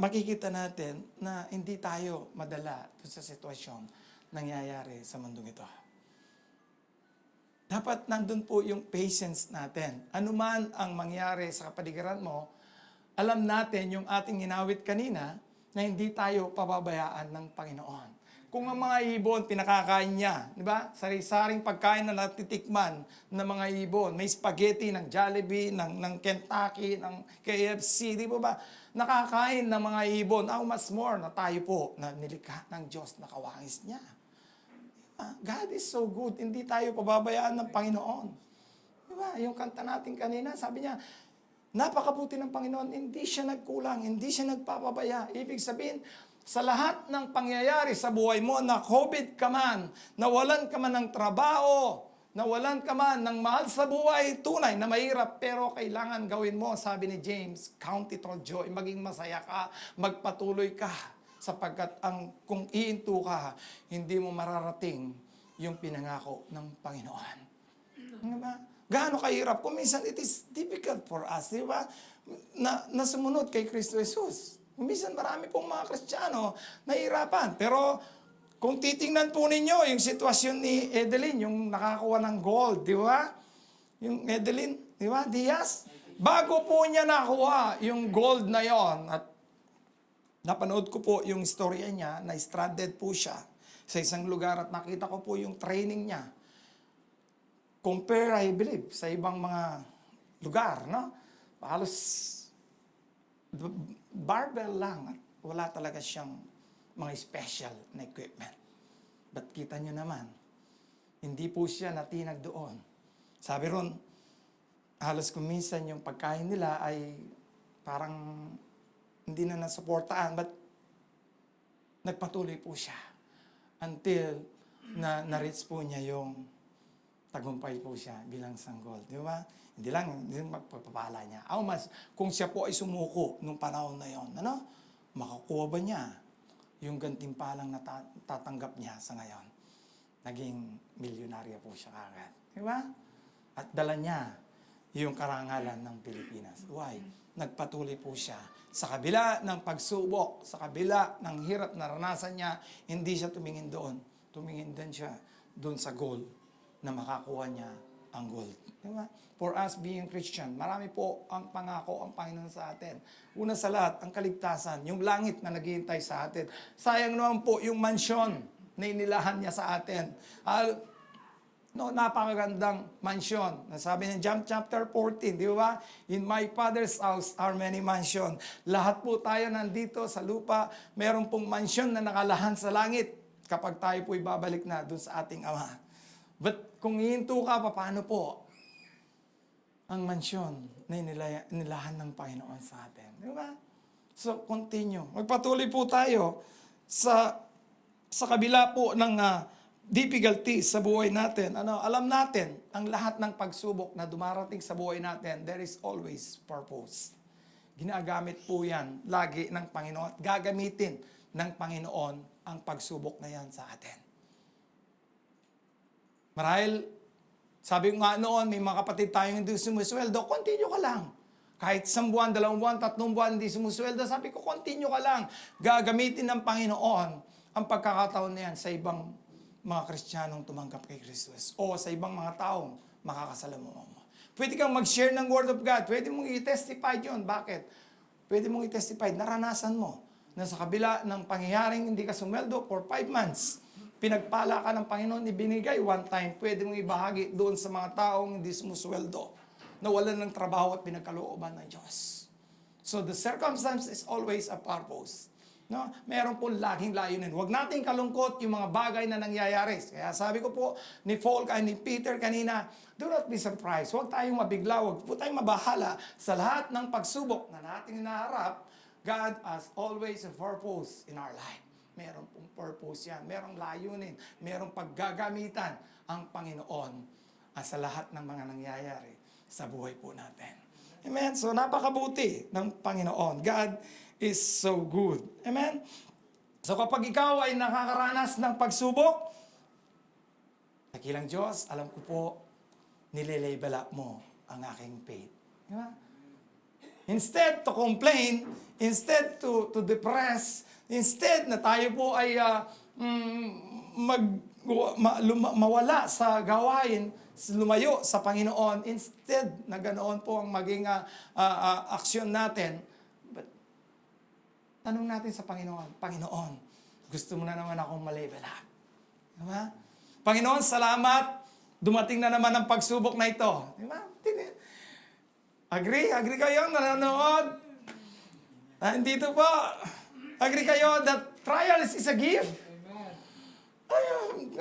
Speaker 7: makikita natin na hindi tayo madala sa sitwasyon nangyayari sa mundong ito. Dapat nandun po yung patience natin. Ano man ang mangyari sa kapaligiran mo, alam natin yung ating inawit kanina na hindi tayo pababayaan ng Panginoon. Kung ang mga ibon, pinakakain niya, di ba? Sari-saring pagkain na natitikman ng mga ibon. May spaghetti ng Jollibee, ng Kentucky, ng KFC, di ba? Nakakain ng mga ibon. How much more na tayo po na nilikha ng Diyos na kawangis niya. God is so good. Hindi tayo pababayaan ng Panginoon. Diba? Yung kanta natin kanina, sabi niya, napakabuti ng Panginoon, hindi siya nagkulang, hindi siya nagpapabaya. Ibig sabihin, sa lahat ng pangyayari sa buhay mo, na COVID ka man, nawalan ka man ng trabaho, nawalan ka man ng mahal sa buhay, tunay na mahirap, pero kailangan gawin mo, sabi ni James, count it all joy, maging masaya ka, magpatuloy ka, sapagkat kung iinto ka, hindi mo mararating yung pinangako ng Panginoon. Diba? Gaano kahirap? Kung minsan it is difficult for us, di ba? Na sumunod kay Kristo Jesus. Minsan marami pong mga Kristiyano nahihirapan. Pero kung titingnan po ninyo yung sitwasyon ni Edeline, yung nakakuha ng gold, di ba? Yung Edeline, di ba? Diaz. bago po niya nakuha yung gold na yon, at napanood ko po yung istorya niya, na stranded po siya sa isang lugar at nakita ko po yung training niya. Compare, I believe, sa ibang mga lugar, no? Halos barbell lang at wala talaga siyang mga special na equipment. But kita nyo naman, hindi po siya natinag doon. Sabi ron, halos kuminsan yung pagkain nila ay parang hindi na nasuportaan, but nagpatuloy po siya until na-reach po niya yung tagumpay po siya bilang sanggol. Di ba? Hindi lang magpapala niya. Kung siya po ay sumuko nung panahon na yon, ano? Makakuha ba niya yung gantimpalang tatanggap niya sa ngayon? Naging milyonarya po siya kagad. Di ba? At dala niya yung karangalan ng Pilipinas. Why? Nagpatuloy po siya. Sa kabila ng pagsubok, sa kabila ng hirap na naranasan niya, hindi siya tumingin doon. Tumingin din siya doon sa goal na makakuha niya ang gold. Diba? For us being Christian, marami po ang pangako ang Panginoon sa atin. Una sa lahat, ang kaligtasan, yung langit na naghihintay sa atin. Sayang naman po yung mansyon na inilahan niya sa atin. Napakagandang mansyon. Nasabi ng John chapter 14, di ba? In my Father's house are many mansion. Lahat po tayo nandito sa lupa, meron pong mansyon na nakalahan sa langit kapag tayo po'y babalik na dun sa ating Ama. But kung hihinto ka, paano po ang mansyon na inilahan ng Panginoon sa atin? Di ba? So, continue. Magpatuloy po tayo sa kabila po ng difficulties sa buhay natin. Alam natin, ang lahat ng pagsubok na dumarating sa buhay natin, there is always purpose. Ginagamit po yan lagi ng Panginoon. Gagamitin ng Panginoon ang pagsubok na yan sa atin. Marahil, sabi ko nga noon, may mga kapatid tayong hindi sumusweldo, continue ka lang. Kahit 1 buwan, 2 buwan, 3 buwan hindi sumusweldo, sabi ko, continue ka lang. Gagamitin ng Panginoon ang pagkakataon na yan sa ibang mga Kristiyanong tumanggap kay Kristus o sa ibang mga taong makakasalamuha mo. Pwede kang mag-share ng Word of God. Pwede mong i-testify yun. Bakit? Pwede mong i-testify. Naranasan mo na sa kabila ng pangyayaring hindi ka sumweldo for 5 months, pinagpala ka ng Panginoon, ibinigay one time, pwede mong ibahagi doon sa mga taong hindi sumusweldo, na walan ng trabaho at pinagkalooban ng Diyos. So the circumstance is always a purpose. No? Meron po laging layunin. Huwag nating kalungkot yung mga bagay na nangyayari. Kaya sabi ko po ni Paul ni Peter kanina, do not be surprised. Huwag tayong mabigla, huwag po tayong mabahala sa lahat ng pagsubok na nating hinaharap. God has always a purpose in our life. Meron pong purpose yan. Merong layunin. Merong paggagamitan ang Panginoon sa lahat ng mga nangyayari sa buhay po natin. Amen? So, napakabuti ng Panginoon. God is so good. Amen? So, kapag ikaw ay nakakaranas ng pagsubok, nakilang Diyos, alam ko po, nililabel mo ang aking faith. Diba? Instead to complain, instead to depress, instead na tayo po ay mawala sa gawain, lumayo sa Panginoon, instead na ganoon po ang maging aksyon natin, but tanong natin sa Panginoon, Panginoon, gusto mo na naman akong ma-level up. Diba? Panginoon, salamat, dumating na naman ang pagsubok na ito. Diba? Agree? Agree kayo nanonood? Dito po. Agree kayo that trials is a gift? Ayun.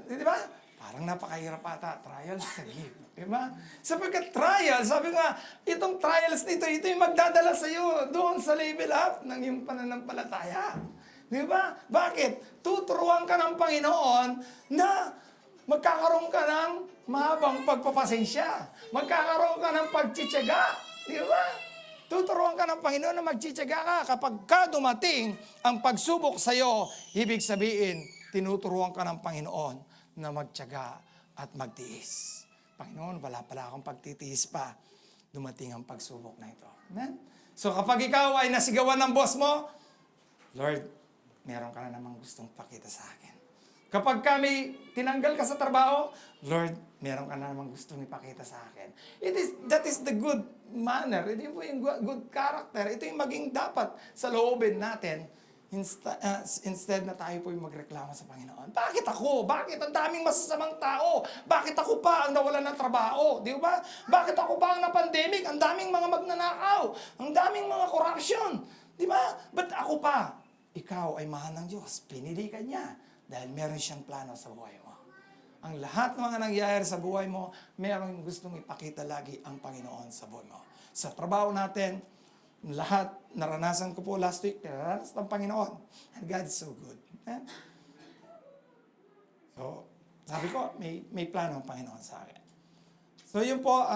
Speaker 7: Di ba? Parang napakahirap ata. Trials is a gift. Di ba? Sapagkat trials, sabi nga, itong trials nito, ito yung magdadala sa iyo doon sa level up ng iyong pananampalataya. Di ba? Bakit? Tuturuan ka ng Panginoon na magkakaroon ka ng mahabang pagpapasensya. Magkakaroon ka ng pagtsitsaga. Di ba? Tuturuan ka ng Panginoon na magtsitsaga ka. Kapag ka dumating ang pagsubok sa iyo, ibig sabihin, tinuturuan ka ng Panginoon na magtsaga at magtiis. Panginoon, wala pala akong pagtitiis pa. Dumating ang pagsubok na ito. Amen? So kapag ikaw ay nasigawan ng boss mo, Lord, meron ka na namang gustong pakita sa akin. Kapag kami tinanggal ka sa trabaho, Lord, meron ka na namang gustong ipakita sa akin. That is the good manner. Ito yung good character. Ito yung maging dapat sa loobin natin instead na tayo po yung magreklamo sa Panginoon. Bakit ako? Bakit ang daming masasamang tao? Bakit ako pa ang nawalan ng trabaho? Di ba? Bakit ako pa ang na-pandemic? Ang daming mga magnanakaw. Ang daming mga corruption. Di ba? Ba't ako pa? Ikaw ay mahal ng Diyos. Pinili ka niya dahil meron siyang plano sa buhay mo. Ang lahat ng mga nangyayari sa buhay mo, meron gustong ipakita lagi ang Panginoon sa buhay mo. Sa trabaho natin, lahat, naranasan ko po last week, naranasan ng Panginoon. And God is so good. So, sabi ko, may plano ang Panginoon sa akin. So, yun po,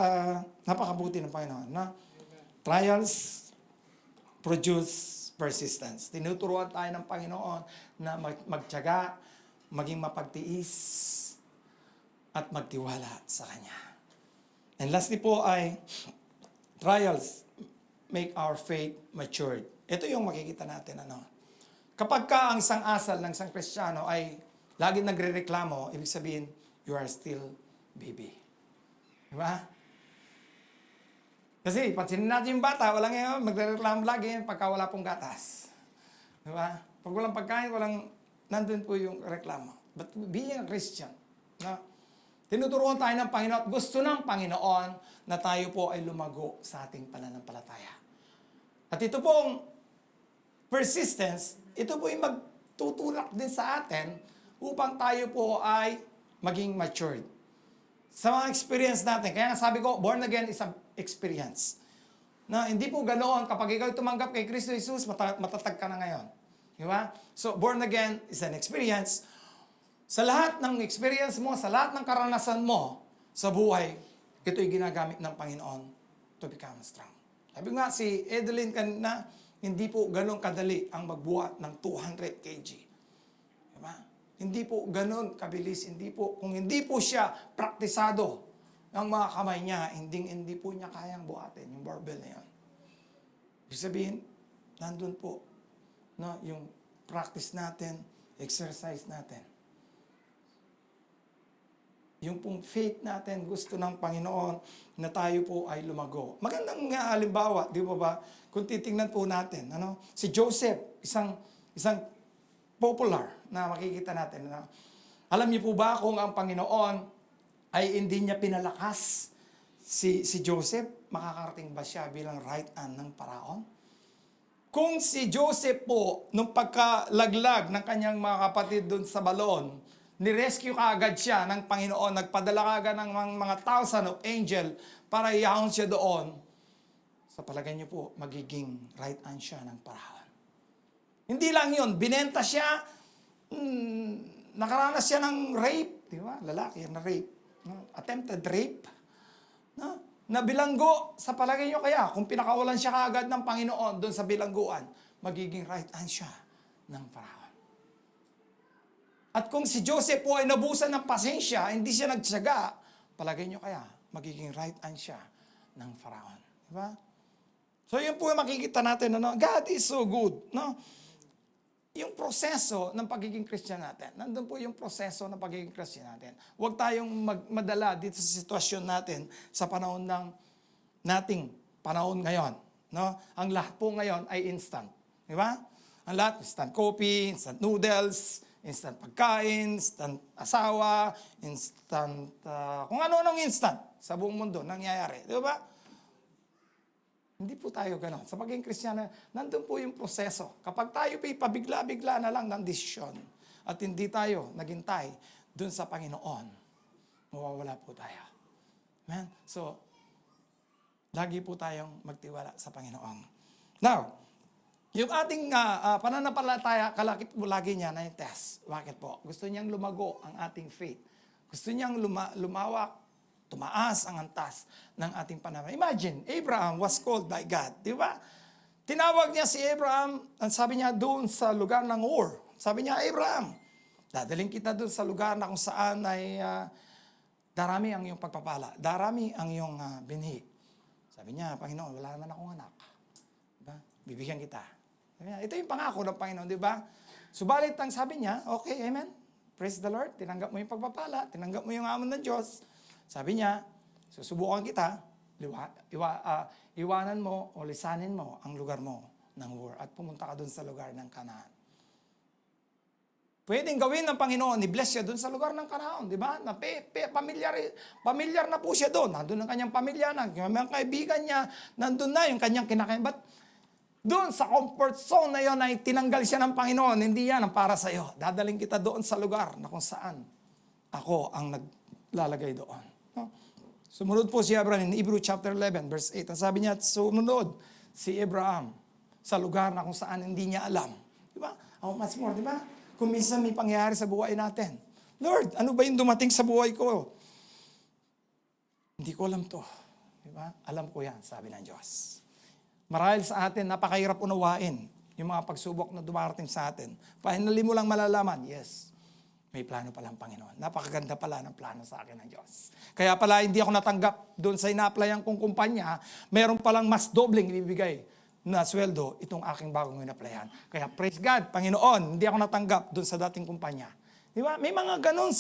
Speaker 7: napakabuti ng Panginoon. Na? Trials produce persistence. Tinuturuan tayo ng Panginoon na magtiyaga, maging mapagtiis, at magtiwala sa Kanya. And lastly po ay, trials make our faith matured. Ito yung makikita natin. Kapag ka ang isang asal ng isang Kristiyano ay lagi nagre-reklamo, ibig sabihin, you are still baby. Diba? Kasi, pansinin natin yung bata, walang ngayon, magre-reklamo lagi pagka wala pong gatas. Diba? Pag walang pagkain, nandun po yung reklamo. But being a Christian, tinuturuan tayo ng Panginoon at gusto ng Panginoon na tayo po ay lumago sa ating pananampalataya. At ito pong persistence, ito po yung magtutulak din sa atin upang tayo po ay maging matured. Sa mga experience natin, kaya nga sabi ko, born again is an experience. Na hindi po ganoon, kapag ikaw tumanggap kay Kristo Jesus, matatag ka na ngayon. Di ba? So, born again is an experience. Sa lahat ng experience mo, sa lahat ng karanasan mo sa buhay, ito'y ginagamit ng Panginoon to become strong. Sabi nga si Edeline kanina, hindi po ganun kadali ang magbuhat ng 200 kg. Diba? Hindi po ganun kabilis. Kung hindi po siya praktisado ng mga kamay niya, hindi po niya kayang buhatin yung barbell na yun. Ibig sabihin, nandun po yung practice natin, exercise natin. Yung pong faith natin, gusto ng Panginoon na tayo po ay lumago. Magandang halimbawa, di ba ba? Kung titingnan po natin, si Joseph, isang popular na makikita natin. Alam niyo po ba kung ang Panginoon ay hindi niya pinalakas si Joseph, makakarating ba siya bilang right hand ng Paraon? Kung si Joseph po, nung pagkalaglag ng kanyang mga kapatid doon sa balon, ni-rescue kaagad siya ng Panginoon, nagpadala kaagad ng mga thousand of angel para iahon siya doon. Sa palagay niyo po, magiging right hand siya ng Paraon. Hindi lang yun, binenta siya, nakaranas siya ng rape, di ba? Lalaki na rape. Attempted rape. Na bilanggo, sa palagay niyo kaya, kung pinakawalan siya kaagad ng Panginoon doon sa bilangguan, magiging right hand siya ng Paraon. At kung si Joseph po ay nabusan ng pasensya, hindi siya nagtiyaga, palagay nyo kaya, magiging right hand siya ng Faraon. Diba? So yun po yung makikita natin, God is so good. Yung proseso ng pagiging Christian natin, nandun po yung proseso ng pagiging Christian natin. Huwag tayong madala dito sa sitwasyon natin sa panahon ng nating panahon ngayon. Ang lahat po ngayon ay instant. Diba? Ang lahat, instant coffee, instant noodles, instant pagkain, instant asawa, instant, kung ano-anong instant sa buong mundo nangyayari. Di ba? Hindi po tayo gano'n. Sa pagiging Kristiyano, nandun po yung proseso. Kapag tayo pabigla-bigla na lang ng desisyon at hindi tayo naghintay dun sa Panginoon, mawawala po tayo. Amen? So, lagi po tayong magtiwala sa Panginoon. Now, yung ating pananampalataya, kalakip mo lagi niya na yung test. Bakit po? Gusto niyang lumago ang ating faith. Gusto niyang lumawak, tumaas ang antas ng ating pananampalataya. Imagine, Abraham was called by God. Di ba? Tinawag niya si Abraham, ang sabi niya doon sa lugar ng Ur. Sabi niya, Abraham, dadaling kita doon sa lugar na kung saan ay darami ang iyong pagpapala. Darami ang iyong binhi. Sabi niya, Panginoon, wala naman akong anak. Diba? Bibigyan kita. Ito yung pangako ng Panginoon, di ba? Subalit ang sabi niya, okay, amen. Praise the Lord. Tinanggap mo yung pagpapala, tinanggap mo yung hamon ng Diyos. Sabi niya, susubukan kita, iwanan mo o lisanin mo ang lugar mo ng war at pumunta ka dun sa lugar ng Kanaan. Pwedeng gawin ng Panginoon, i-bless siya dun sa lugar ng Kanaan, di ba? Na pamilyar na po siya doon. Nandun ang kanyang pamilya, yung mga kaibigan niya, nandun na yung kanyang kinakain. But doon sa comfort zone na yun ay tinanggal siya ng Panginoon. Hindi yan ang para sa iyo. Dadaling kita doon sa lugar na kung saan ako ang naglalagay doon. No? Sumunod po si Abraham in Hebrew chapter 11 verse 8. Ang sabi niya, sumunod si Abraham sa lugar na kung saan hindi niya alam. Di ba? How much more, di ba? Kung minsan may pangyayari sa buhay natin. Lord, ano ba yung dumating sa buhay ko? Hindi ko alam to. Di ba? Alam ko yan, sabi ng Diyos. Marahil sa atin, napakahirap unawain yung mga pagsubok na dumarating sa atin. Finally mo lang malalaman, yes, may plano pala ang Panginoon. Napakaganda pala ng plano sa akin ng Diyos. Kaya pala hindi ako natanggap doon sa ina-applyan kong kumpanya, meron palang mas dobling ibibigay na sweldo itong aking bagong ina-applyan. Kaya praise God, Panginoon, hindi ako natanggap doon sa dating kumpanya. Di ba? May mga ganun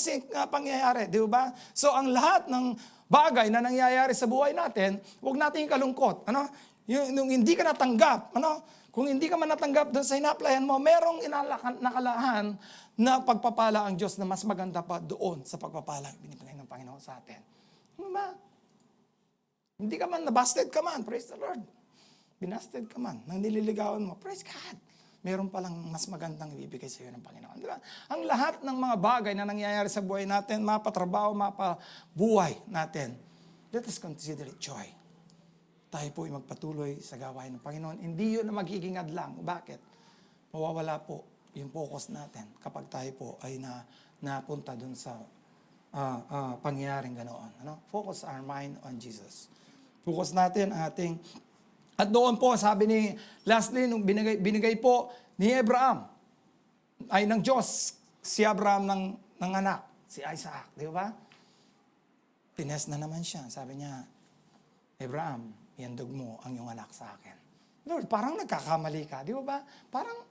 Speaker 7: pangyayari, di ba? So ang lahat ng bagay na nangyayari sa buhay natin, huwag natin ikalungkot. Ano? Yung hindi ka natanggap, ano? Kung hindi ka man natanggap doon sa ina-applyan mo, merong nakalahan na pagpapala ang Diyos na mas maganda pa doon sa pagpapala binibigay ng Panginoon sa atin. Di ba? Hindi ka man nabasted ka man, praise the Lord. Binasted ka man, nang nililigawan mo, praise God. Meron palang mas magandang ibibigay sa iyo ng Panginoon. Di ba? Ang lahat ng mga bagay na nangyayari sa buhay natin, mapatrabaho, mapabuhay natin, let us consider it joy. Tayo po ay magpatuloy sa gawain ng Panginoon. Hindi yun na magiging adlang. Bakit? Mawawala po yung focus natin kapag tayo po ay napunta dun sa pangyayaring ganoon. Ano? Focus our mind on Jesus. Focus natin ang ating. At doon po, sabi ni lastly, nung binigay po ni Abraham, ay ng Diyos, si Abraham ng anak, si Isaac, di ba? Pines na naman siya. Sabi niya, Abraham, ihandog mo ang iyong anak sa akin. Lord, parang nagkakamali ka, di ba? Parang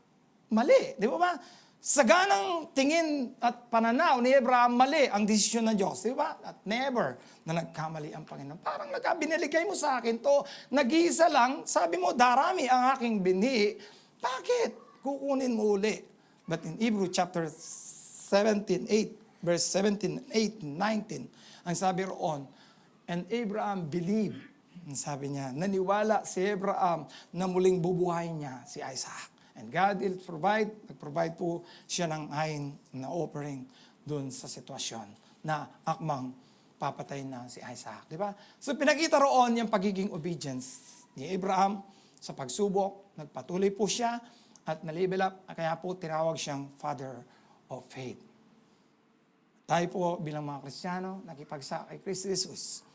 Speaker 7: mali, di ba? Sa ganang tingin at pananaw ni Abraham, mali ang desisyon ng Diyos, di ba? At never na nagkamali ang Panginoon. Parang biniligay mo sa akin to, nag-iisa lang, sabi mo, darami ang aking binhi. Bakit? Kukunin mo uli. But in Hebrew chapter 17, 8, verse 17, 8, 19, ang sabi roon, and Abraham believed, sabi niya, naniwala si Abraham na muling bubuhayin niya si Isaac. And God will nag-provide po siya ng ayin na offering doon sa sitwasyon na akmang papatay na si Isaac. Di ba? So pinakita roon yung pagiging obedience ni Abraham sa pagsubok. Nagpatuloy po siya at na-level up. Kaya po tinawag siyang father of faith. Tayo po bilang mga Kristiyano, nakipagsa kay Kristo Jesus.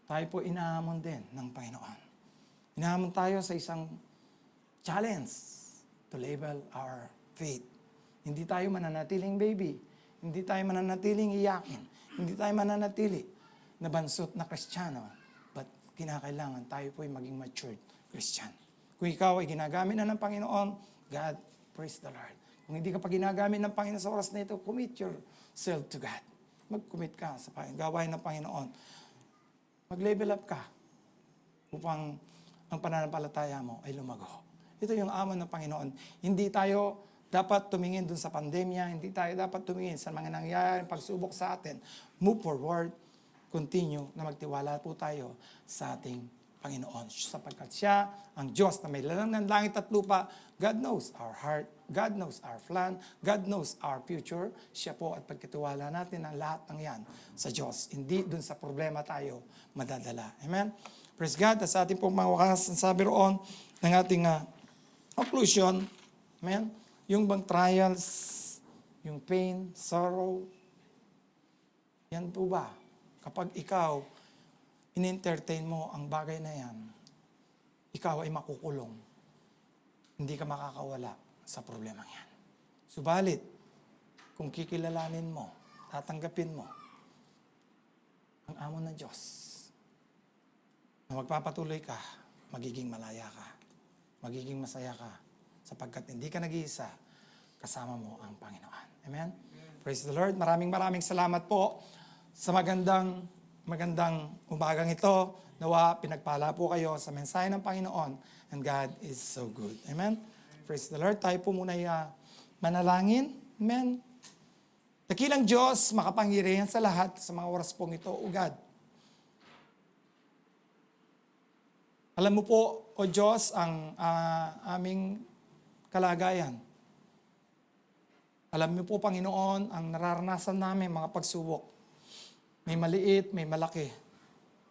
Speaker 7: Tayo po inahamon din ng Panginoon. Inahamon tayo sa isang challenge to label our faith. Hindi tayo mananatiling baby. Hindi tayo mananatiling iyakin. Hindi tayo mananatili na bansot na Kristiyano. But kinakailangan tayo po ay maging matured Christian. Kung ikaw ay ginagamit na ng Panginoon, God, praise the Lord. Kung hindi ka pa ginagamit ng Panginoon sa oras na ito, commit yourself to God. Mag-commit ka sa gawain ng Panginoon. Mag-level up ka upang ang pananampalataya mo ay lumago. Ito yung amon ng Panginoon. Hindi tayo dapat tumingin dun sa pandemya, hindi tayo dapat tumingin sa mga nangyayaring pagsubok sa atin. Move forward, continue na magtiwala po tayo sa ating Panginoon. Sapagkat siya, ang Diyos na may lalang ng langit at lupa, God knows our heart, God knows our plan, God knows our future. Siya po at pagkatiwala natin ang lahat ng yan sa Diyos. Hindi dun sa problema tayo madadala. Amen? Praise God. At sa ating pong mga wakas, ang sabi roon ng ating conclusion, amen? Yung bang trials, yung pain, sorrow, yan po ba? Kapag ikaw, in-entertain mo ang bagay na yan, ikaw ay makukulong. Hindi ka makakawala sa problemang yan. Subalit, kung kikilalanin mo, tatanggapin mo, ang amon ng Diyos, na magpapatuloy ka, magiging malaya ka, magiging masaya ka, sapagkat hindi ka nag-iisa, kasama mo ang Panginoon. Amen? Praise the Lord. Maraming salamat po sa magandang umagang ito. Nawa, pinagpala po kayo sa mensahe ng Panginoon. And God is so good. Amen? Praise the Lord. Tayo po muna manalangin. Amen? Dakilang Diyos, makapangyarihan sa lahat sa mga oras pong ito, O God. Alam mo po, O Diyos, ang aming kalagayan. Alam niyo po, Panginoon, ang nararanasan namin mga pagsubok. May maliit, may malaki.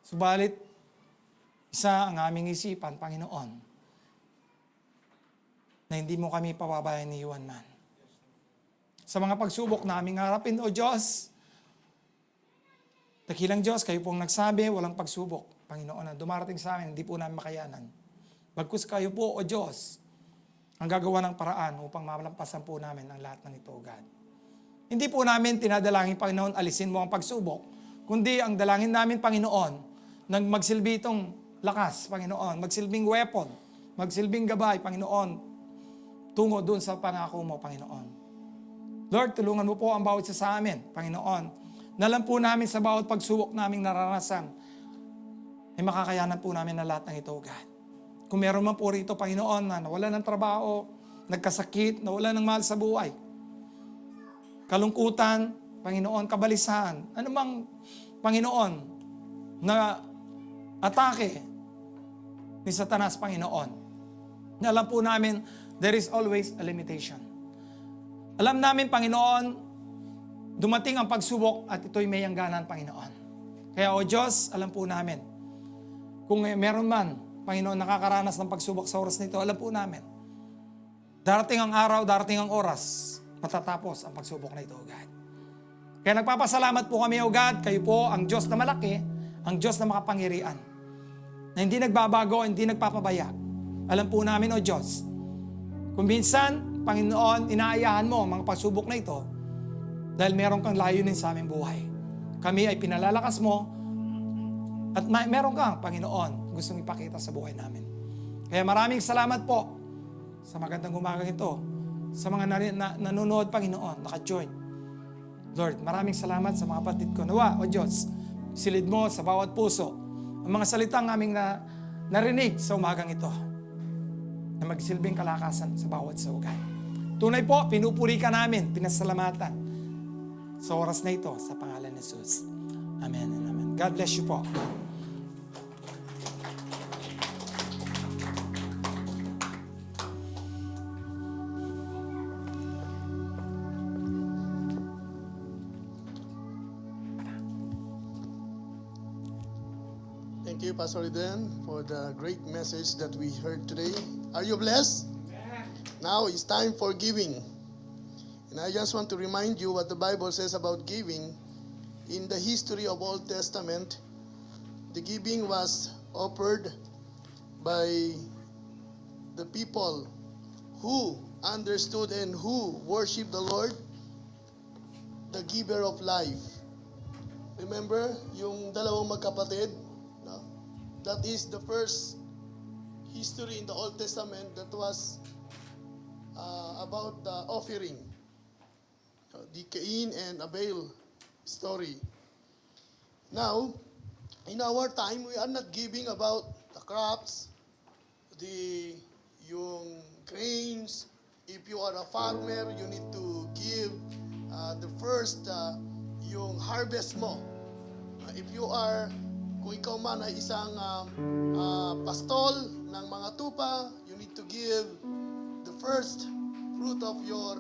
Speaker 7: Subalit, isa ang aming isipan, Panginoon, na hindi mo kami pababayaan ni iwan man. Sa mga pagsubok na aming harapin, O Diyos, dakilang Diyos, kayo pong nagsabi, walang pagsubok. Panginoon, na dumarating sa amin, hindi po namin makayanan. Bagkus kayo po, O Diyos, ang gagawa ng paraan upang malampasan po namin ang lahat ng ito, O God. Hindi po namin tinadalangin, Panginoon, alisin mo ang pagsubok, kundi ang dalangin namin, Panginoon, nang magsilbi itong lakas, Panginoon, magsilbing weapon, magsilbing gabay, Panginoon, tungo doon sa pangako mo, Panginoon. Lord, tulungan mo po ang bawat isa sa amin, Panginoon. Nalam po namin sa bawat pagsubok naming naranasan, ay makakayanan po namin na lahat ng ito, God. Kung meron man po rito, Panginoon, na nawala ng trabaho, nagkasakit, nawala ng mahal sa buhay, kalungkutan, Panginoon, kabalisahan, anumang, Panginoon, na atake ni Satanas, Panginoon. Alam po namin, there is always a limitation. Alam namin, Panginoon, dumating ang pagsubok at ito'y may hangganan, Panginoon. Kaya, O Diyos, alam po namin, kung meron man, Panginoon, nakakaranas ng pagsubok sa oras nito, alam po namin, darating ang araw, darating ang oras, matatapos ang pagsubok na ito, O God. Kaya nagpapasalamat po kami, O God, kayo po ang Diyos na malaki, ang Diyos na makapangyarihan, na hindi nagbabago, hindi nagpapabaya. Alam po namin, O Diyos, kung minsan, Panginoon, inaayahan mo ang mga pagsubok na ito dahil meron kang layunin sa aming buhay. Kami ay pinalalakas mo at meron kang, Panginoon, gustong ipakita sa buhay namin. Kaya maraming salamat po sa magandang umagang ito, sa mga nanonood, Panginoon, naka-join. Lord, maraming salamat sa mga kapatid ko. Nawa, O Diyos, silid mo sa bawat puso ang mga salitang aming narinig sa umagang ito na magsilbing kalakasan sa bawat sugat. Tunay po, pinupuri ka namin, pinasalamatan sa oras na ito sa pangalan ni Jesus. Amen and amen. God bless you po.
Speaker 8: Thank you, Pastor Eden, for the great message that we heard today. Are you blessed? Now it's time for giving. And I just want to remind you what the Bible says about giving. In the history of Old Testament, the giving was offered by the people who understood and who worshiped the Lord, the giver of life. Remember yung dalawang magkapatid? No? That is the first history in the Old Testament that was about the offering, the Cain and Abel story. Now, in our time, we are not giving about the crops, yung grains. If you are a farmer, you need to give the first, yung harvest mo. If you are, kung ikaw man ay isang pastol ng mga tupa, you need to give the first fruit of your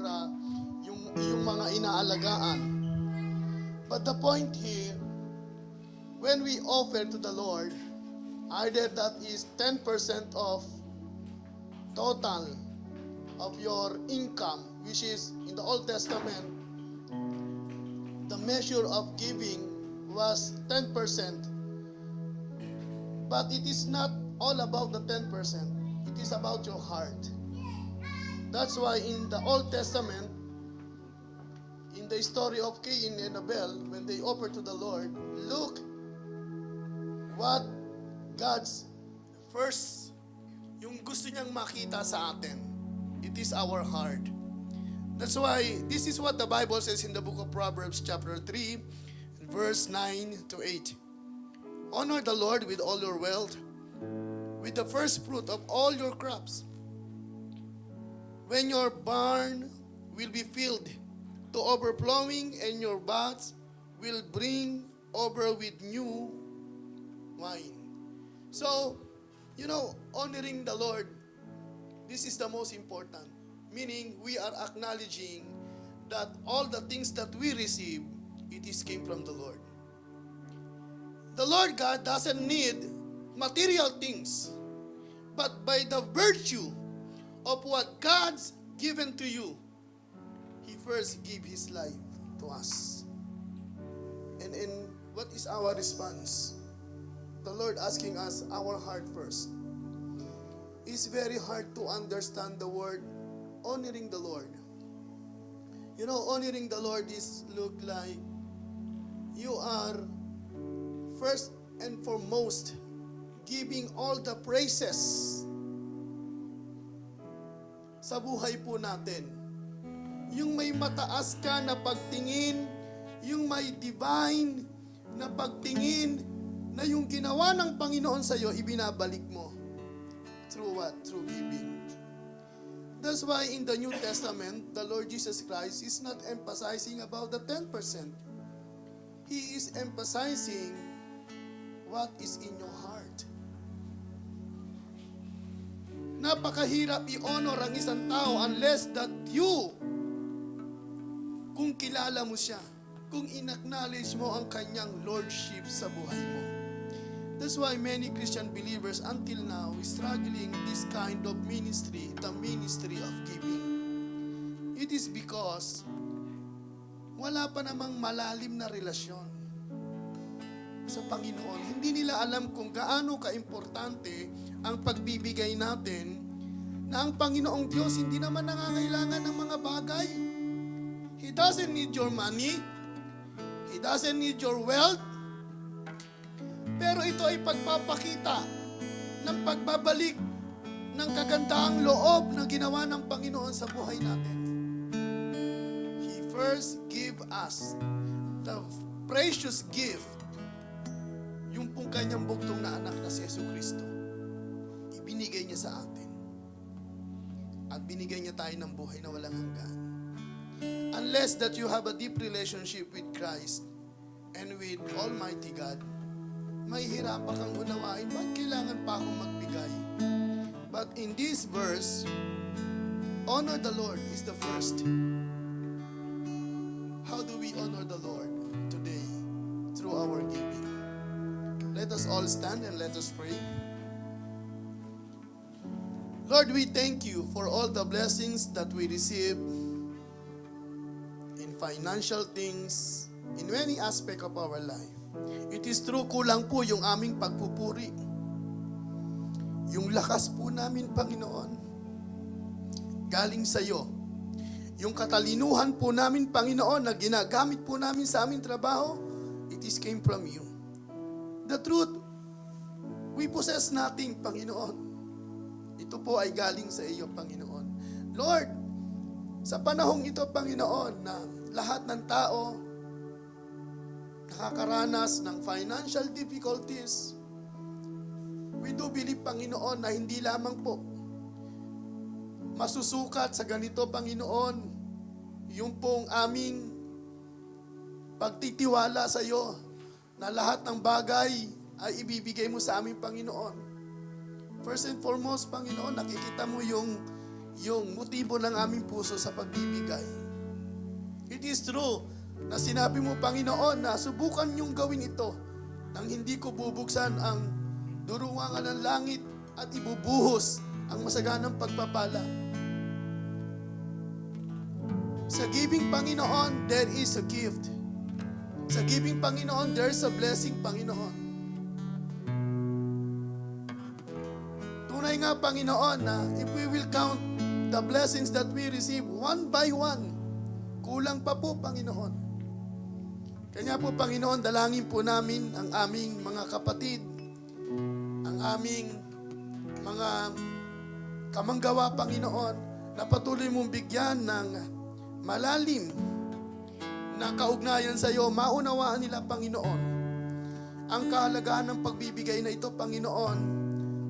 Speaker 8: yung mga inaalagaan. But the point here, when we offer to the Lord, either that is 10% of total of your income, which is in the Old Testament, the measure of giving was 10%. But it is not all about the 10%. It is about your heart. That's why in the Old Testament, in the story of Cain and Abel, when they offered to the Lord, look what God's first, yung gusto niyang makita sa atin. It is our heart. That's why this is what the Bible says in the book of Proverbs chapter 3, verse 9 to 8. Honor the Lord with all your wealth, with the first fruit of all your crops. When your barn will be filled to overflowing and your vats will bring over with new wine. So, honoring the Lord, this is the most important. Meaning, we are acknowledging that all the things that we receive, it is came from the Lord. The Lord God doesn't need material things, but by the virtue of what God's given to you, He first gave His life to us. And what is our response? The Lord asking us our heart first. It's very hard to understand the word honoring the Lord. Honoring the Lord is look like you are first and foremost giving all the praises sa buhay po natin. Yung may mataas ka na pagtingin, yung may divine na pagtingin, na yung ginawa ng Panginoon sa iyo, ibinabalik mo. Through what? Through giving. That's why in the New Testament, the Lord Jesus Christ is not emphasizing about the 10%. He is emphasizing what is in your heart. Napakahirap i-honor ang isang tao unless that you, kung kilala mo siya, kung in-acknowledge mo ang kanyang lordship sa buhay mo. That's why many Christian believers until now is struggling this kind of ministry, the ministry of giving. It is because wala pa namang malalim na relasyon sa Panginoon. Hindi nila alam kung gaano kaimportante ang pagbibigay natin, na ang Panginoong Diyos hindi naman nangangailangan ng mga bagay. He doesn't need your money. He doesn't need your wealth. Pero ito ay pagpapakita ng pagbabalik ng kagandahang loob na ginawa ng Panginoon sa buhay natin. He first gave us the precious gift, yung pong kanyang bugtong na anak na si Jesucristo. Ibinigay niya sa atin. At binigay niya tayo ng buhay na walang hanggan. Unless that you have a deep relationship with Christ and with Almighty God, may hirapan kang unawain, ba't kailangan pa akong magbigay? But in this verse, honor the Lord is the first. How do we honor the Lord today? Through our giving. Let us all stand and let us pray. Lord, we thank you for all the blessings that we receive in financial things, in many aspects of our life. It is true, kulang po yung aming pagpupuri. Yung lakas po namin, Panginoon, galing sa iyo. Yung katalinuhan po namin, Panginoon, na ginagamit po namin sa aming trabaho, it is came from you. The truth, we possess nothing, Panginoon. Ito po ay galing sa iyo, Panginoon. Lord, sa panahong ito, Panginoon, na lahat ng tao nakakaranas ng financial difficulties, we do believe, Panginoon, na hindi lamang po masusukat sa ganito, Panginoon, yung pong aming pagtitiwala sa iyo na lahat ng bagay ay ibibigay mo sa aming Panginoon. First and foremost, Panginoon, nakikita mo yung motibo ng aming puso sa pagbibigay. It is true na sinabi mo, Panginoon, na subukan niyong gawin ito nang hindi ko bubuksan ang durungan ng langit at ibubuhos ang masaganang pagpapala. Sa giving, Panginoon, there is a gift. Sa giving, Panginoon, there is a blessing, Panginoon. Tunay nga, Panginoon, na if we will count the blessings that we receive one by one, kulang pa po, Panginoon. Kanya po, Panginoon, dalangin po namin ang aming mga kapatid, ang aming mga kamanggawa, Panginoon, na patuloy mong bigyan ng malalim na kaugnayan sa iyo, maunawaan nila, Panginoon, ang kahalagahan ng pagbibigay na ito, Panginoon,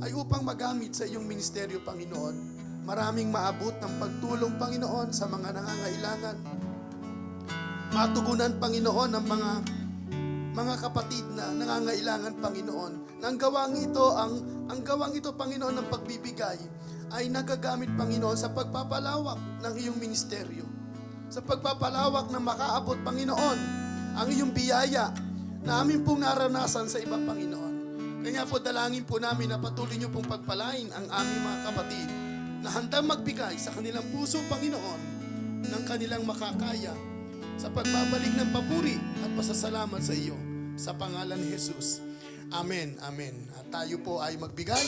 Speaker 8: ay upang magamit sa iyong ministeryo, Panginoon. Maraming maabot ng pagtulong, Panginoon, sa mga nangangailangan. Matugunan, Panginoon, ang mga kapatid na nangangailangan, Panginoon. Ang gawang ito, Panginoon, ng pagbibigay ay nagagamit, Panginoon, sa pagpapalawak ng iyong ministeryo. Sa pagpapalawak na makaabot, Panginoon, ang iyong biyaya na amin pong naranasan sa iba, Panginoon. Kaya po dalangin po namin na patuloy niyo pong pagpalain ang aming mga kapatid na handang magbigay sa kanilang puso, Panginoon, ng kanilang makakaya sa pagbabalik ng papuri at pasasalamat sa iyo. Sa pangalan ni Jesus. Amen. Amen. At tayo po ay magbigay.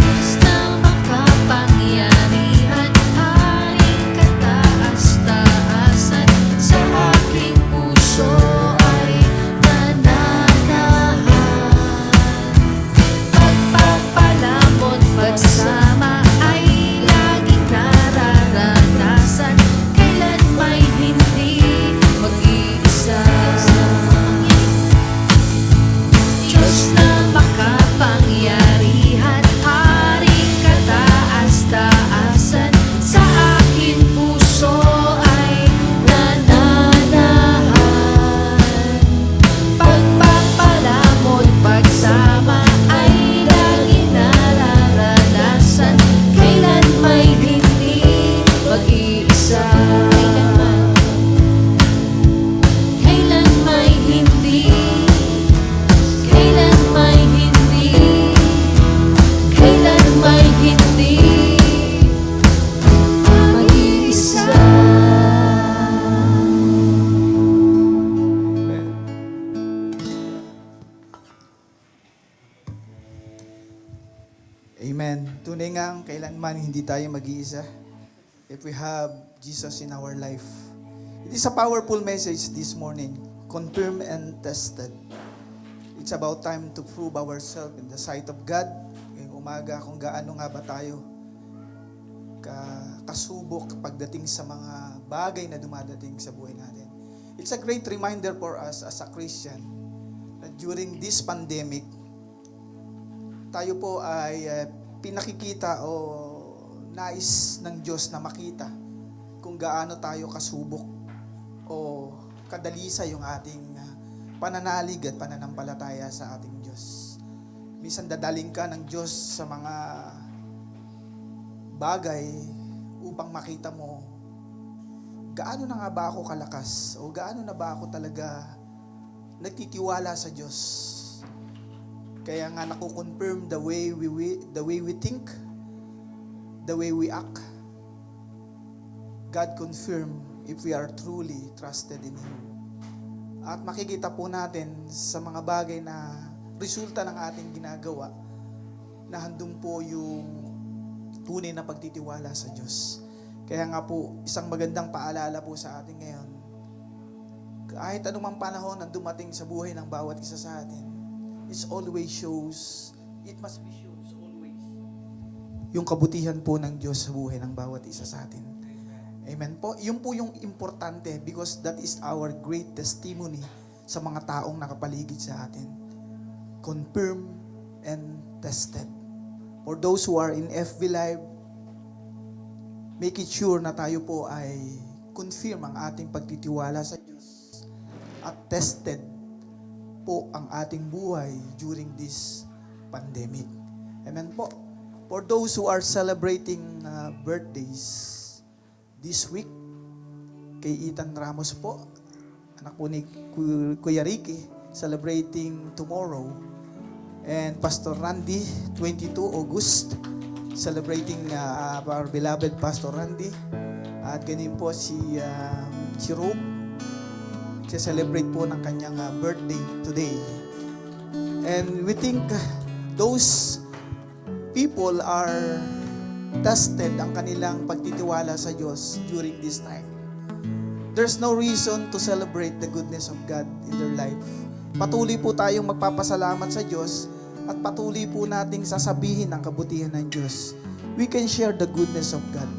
Speaker 9: Diyos na makapangyarihan, Haring kataas-taasan, sa aking puso ay nananahan. Pagpapalamon, pagsama ay laging nararanasan, kailan may hindi mag-iisa. Diyos na makapangyarihan, Haring kataas-taasan, sa aking puso ay nananahan. Pagpapalamon, pagsama ay laging nararanasan, kailan may hindi mag-iisa. Kailan may hindi, kailan may hindi, kailan may hindi mag-iisa.
Speaker 10: Amen. Tunay ngang kailanman hindi tayo mag-iisa if we have Jesus in our life. It is a powerful message this morning. Confirmed and tested. It's about time to prove ourselves in the sight of God. Ngayong umaga kung gaano nga ba tayo kasubok pagdating sa mga bagay na dumadating sa buhay natin. It's a great reminder for us as a Christian that during this pandemic, tayo po ay pinakikita o nais ng Diyos na makita kung gaano tayo kasubok o kadalisa yung ating pananalig at pananampalataya sa ating Diyos. Minsan dadaling ka ng Diyos sa mga bagay upang makita mo gaano na nga ba ako kalakas o gaano na ba ako talaga nagtitiwala sa Diyos. Kaya nga nakukonfirm the way we think, the way we act. God confirm if we are truly trusted in Him. At makikita po natin sa mga bagay na resulta ng ating ginagawa na handong po yung tunay na pagtitiwala sa Diyos. Kaya nga po, isang magandang paalala po sa atin ngayon, kahit anumang panahon ang dumating sa buhay ng bawat isa sa atin, it must be shows always yung kabutihan po ng Diyos sa buhay ng bawat isa sa atin. Amen po. Yun po yung importante because that is our great testimony sa mga taong nakapaligid sa atin. Confirmed and tested. For those who are in FB Live, make it sure na tayo po ay confirm ang ating pagtitiwala sa Diyos at tested po ang ating buhay during this pandemic. Amen po. For those who are celebrating birthdays this week, kay Ethan Ramos po, anak po ni Kuya Ricky, celebrating tomorrow. And Pastor Randy, 22 August, celebrating our beloved Pastor Randy. At ganun po si Rome, celebrate po ng kanyang birthday today. And we think those people are tested ang kanilang pagtitiwala sa Diyos during this time. there's no reason to celebrate the goodness of God in their life. Patuloy po tayong magpapasalamat sa Diyos at patuloy po nating sasabihin ang kabutihan ng Diyos. We can share the goodness of God.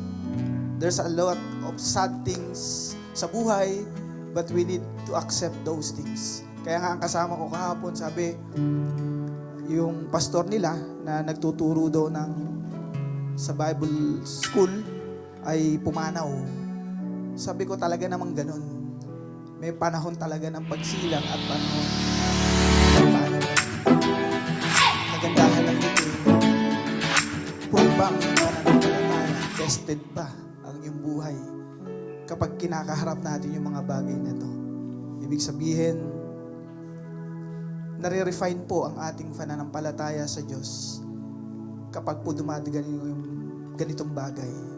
Speaker 10: There's a lot of sad things sa buhay, but we need to accept those things. Kaya nga ang kasama ko kahapon, sabi, yung pastor nila na nagtuturo daw sa Bible school ay pumanaw. Sabi ko talaga namang ganun. May panahon talaga ng pagsilang at panahon ng pagpanaw. Kagandahan lang dito. Kung bang pananampalataya, tested ba ang iyong buhay kapag kinakaharap natin yung mga bagay na ito. Ibig sabihin, nare-refine po ang ating pananampalataya sa Diyos kapag po dumadagan yung ganitong bagay.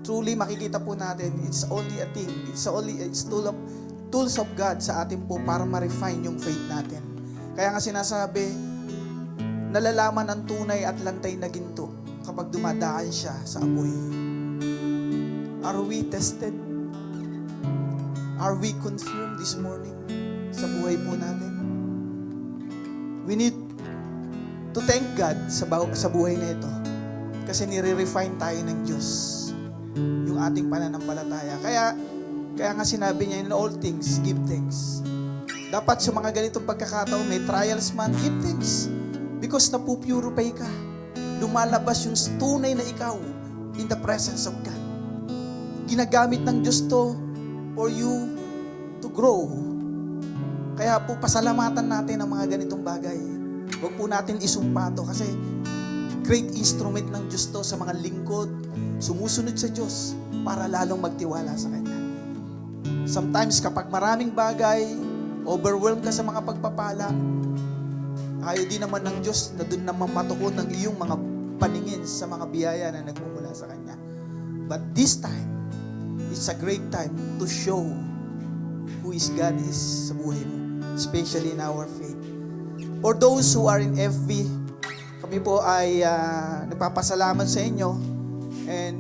Speaker 10: Truly, makikita po natin, it's only a thing. It's tools of God sa atin po para ma-refine yung faith natin. Kaya nga sinasabi, nalalaman ang tunay at lantay na ginto kapag dumadaan siya sa apoy. Are we tested? Are we confirmed this morning sa buhay po natin? We need to thank God sa buhay na ito kasi nire-refine tayo ng Diyos yung ating pananampalataya. Kaya nga sinabi niya, in all things, give thanks. Dapat sa mga ganitong pagkakataon, may trials man, give thanks. Because napupurify ka. Lumalabas yung tunay na ikaw in the presence of God. Ginagamit ng Diyos to for you to grow. Kaya po, pasalamatan natin ang mga ganitong bagay. Huwag po natin isumpa to kasi great instrument ng Diyos to sa mga lingkod, sumusunod sa Diyos para lalong magtiwala sa Kanya. Sometimes kapag maraming bagay, overwhelmed ka sa mga pagpapala, ayaw din naman ng Diyos na doon naman matukoy ng iyong mga paningin sa mga biyaya na nagmumula sa Kanya. But this time, it's a great time to show who is God is sa buhay mo, especially in our faith. For those who are in FB, kami po ay nagpapasalamat sa inyo and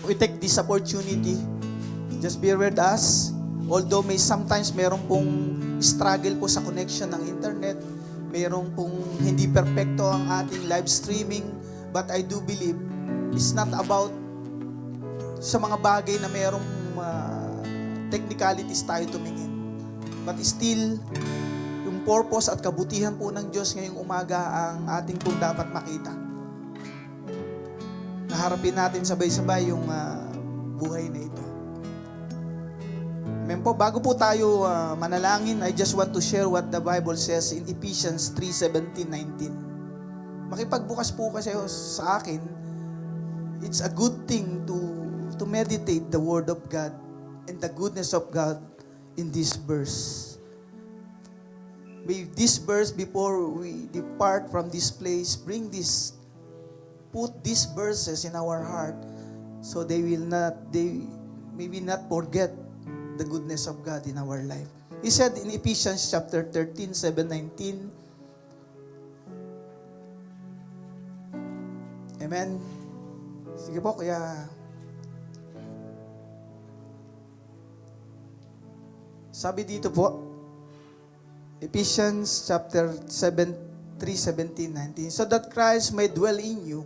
Speaker 10: we take this opportunity. Just bear with us. Although sometimes meron pong struggle po sa connection ng internet, meron pong hindi perpekto ang ating live streaming, but I do believe it's not about sa mga bagay na merong technicalities tayo tumingin. But still, yung purpose at kabutihan po ng Diyos ngayong umaga ang ating pong dapat makita. Naharapin natin sabay-sabay yung buhay na ito. Amen po. Bago po tayo manalangin, I just want to share what the Bible says in Ephesians 3:17-19. Makipagbukas po kasi sa akin, it's a good thing to meditate the Word of God and the goodness of God in this verse. May this verse, before we depart from this place, put these verses in our heart so they may we not forget the goodness of God in our life. He said in Ephesians chapter 13:7-19, Amen. Sige po, kaya sabi dito po, Ephesians chapter 3:17-19, so that Christ may dwell in you,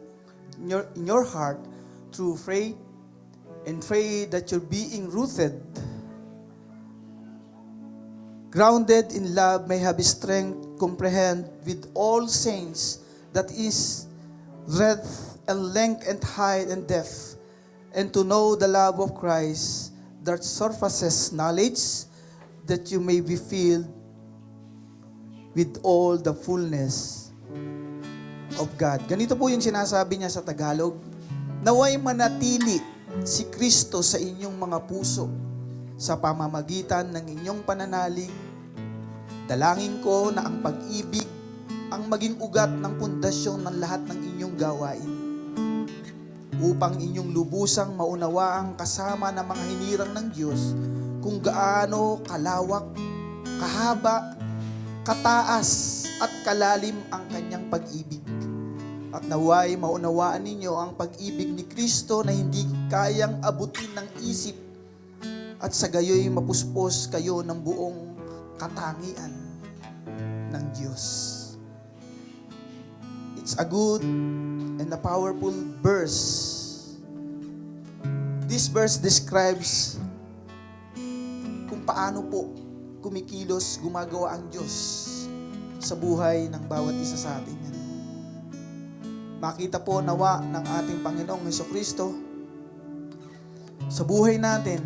Speaker 10: in your heart, through faith, and pray that you're being rooted, grounded in love, may have strength, comprehend with all saints that is breadth and length and height and depth, and to know the love of Christ that surpasses knowledge, that you may be filled with all the fullness of God. Ganito po yung sinasabi niya sa Tagalog, naway manatili si Kristo sa inyong mga puso sa pamamagitan ng inyong pananalig. Dalangin ko na ang pag-ibig ang maging ugat ng pundasyon ng lahat ng inyong gawain, upang inyong lubusang maunawaang kasama ng mga hinirang ng Diyos kung gaano kalawak, kahaba, kataas at kalalim ang kanyang pag-ibig. At naway maunawaan ninyo ang pag-ibig ni Kristo na hindi kayang abutin ng isip at sa gayoy mapuspos kayo ng buong katangian ng Diyos. It's a good and a powerful verse. This verse describes kung paano po kumikilos, gumagawa ang Diyos sa buhay ng bawat isa sa atin. Makita po nawa ng ating Panginoong Hesukristo sa buhay natin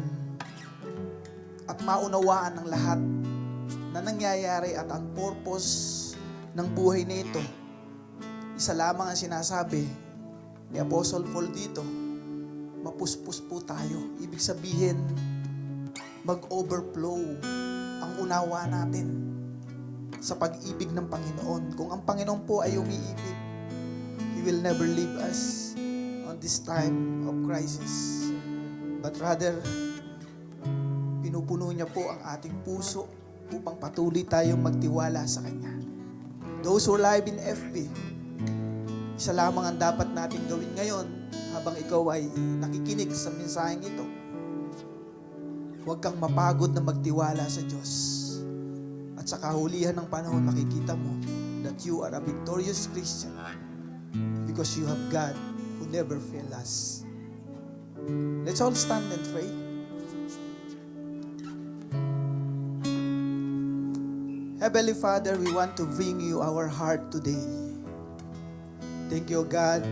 Speaker 10: at maunawaan ng lahat na nangyayari at ang purpose ng buhay nito. Isa lamang ang sinasabi ni Apostle Paul dito, mapuspos po tayo. Ibig sabihin, mag-overflow ang unawa natin sa pag-ibig ng Panginoon. Kung ang Panginoon po ay umiibig, He will never leave us on this time of crisis. But rather, pinupuno niya po ang ating puso upang patuloy tayong magtiwala sa Kanya. Those who live in FB, isa lamang ang dapat natin gawin ngayon habang ikaw ay nakikinig sa mensaheng ito. Huwag kang mapagod na magtiwala sa Diyos. At sa kahulihan ng panahon, makikita mo that you are a victorious Christian because you have God who never fails us. Let's all stand and pray. Heavenly Father, we want to bring you our heart today. Thank you, God.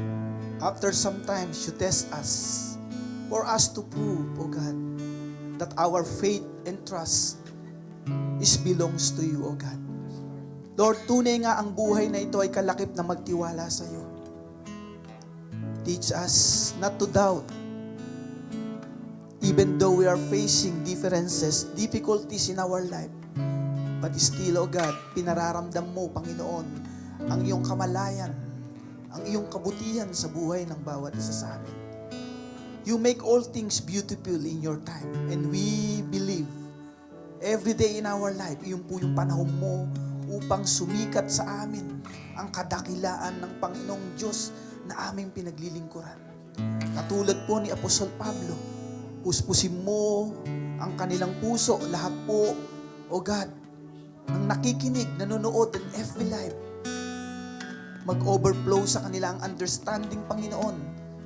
Speaker 10: After sometimes you test us for us to prove, O God, that our faith and trust belongs to you, O God. Lord, tunay nga ang buhay na ito ay kalakip na magtiwala sa iyo. Teach us not to doubt, even though we are facing differences, difficulties in our life. But still, O God, pinararamdam mo, Panginoon, ang iyong kamalayan, ang iyong kabutihan sa buhay ng bawat isa sa amin. You make all things beautiful in your time. And we believe every day in our life, iyon po yung panahon mo upang sumikat sa amin ang kadakilaan ng Panginoong Diyos na aming pinaglilingkuran. Katulad po ni Apostol Pablo, puspusin mo ang kanilang puso, lahat po, O God, ang nakikinig, nanonood ng FB Live, mag-overflow sa kanilang understanding, Panginoon,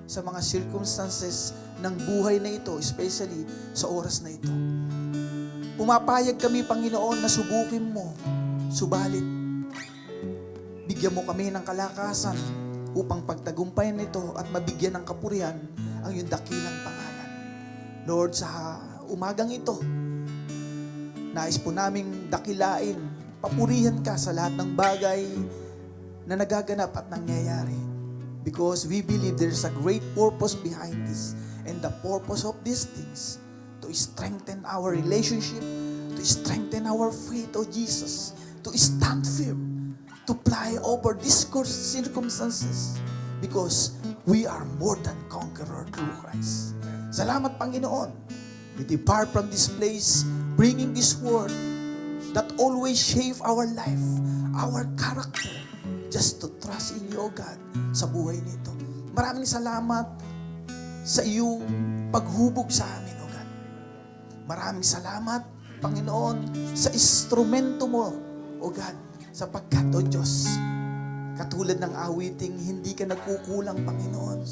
Speaker 10: sa mga circumstances ng buhay na ito, especially sa oras na ito. Pumapayag kami, Panginoon, na subukin mo, subalit, bigyan mo kami ng kalakasan upang pagtagumpayan nito at mabigyan ng kapurihan ang iyong dakilang pangalan. Lord, sa umagang ito, nais po naming dakilain, papurihan ka sa lahat ng bagay na nagaganap at nangyayari. Because we believe there's a great purpose behind this. And the purpose of these things, to strengthen our relationship, to strengthen our faith, O Jesus, to stand firm, to fly over these circumstances, because we are more than conqueror through Christ. Salamat, Panginoon. We depart from this place, bringing this word that always shape our life, our character, just to trust in you, O God, sa buhay nito. Maraming salamat sa iyong paghubog sa amin, O God. Maraming salamat, Panginoon, sa instrumento mo, O God, sapagkat, O Diyos, katulad ng awiting, hindi ka nagkukulang, Panginoon.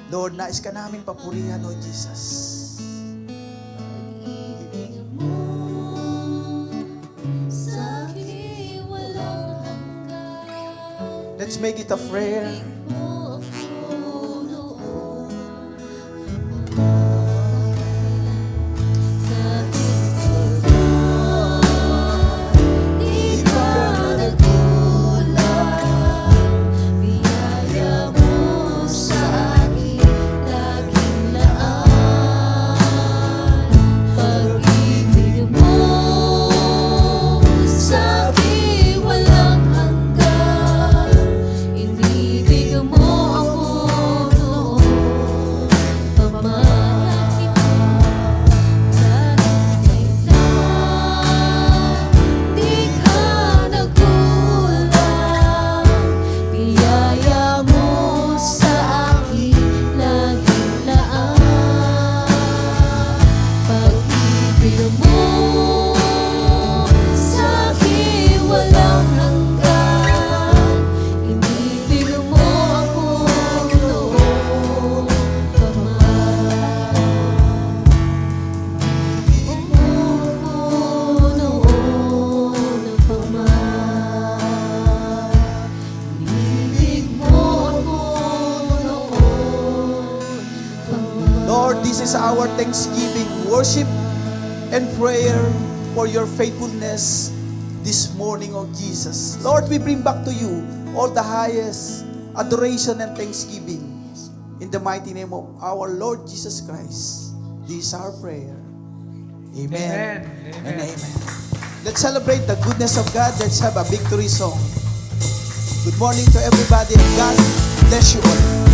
Speaker 10: Lord, nais ka namin papurihan, O Jesus. Let's make it a prayer.
Speaker 9: Sa akin walang hanggan, inibig
Speaker 10: our thanksgiving, worship, and prayer for your faithfulness this morning, O Jesus. Lord, we bring back to you all the highest adoration and thanksgiving in the mighty name of our Lord Jesus Christ. This is our prayer. Amen. And amen. Let's celebrate the goodness of God. Let's have a victory song. Good morning to everybody, and God bless you all.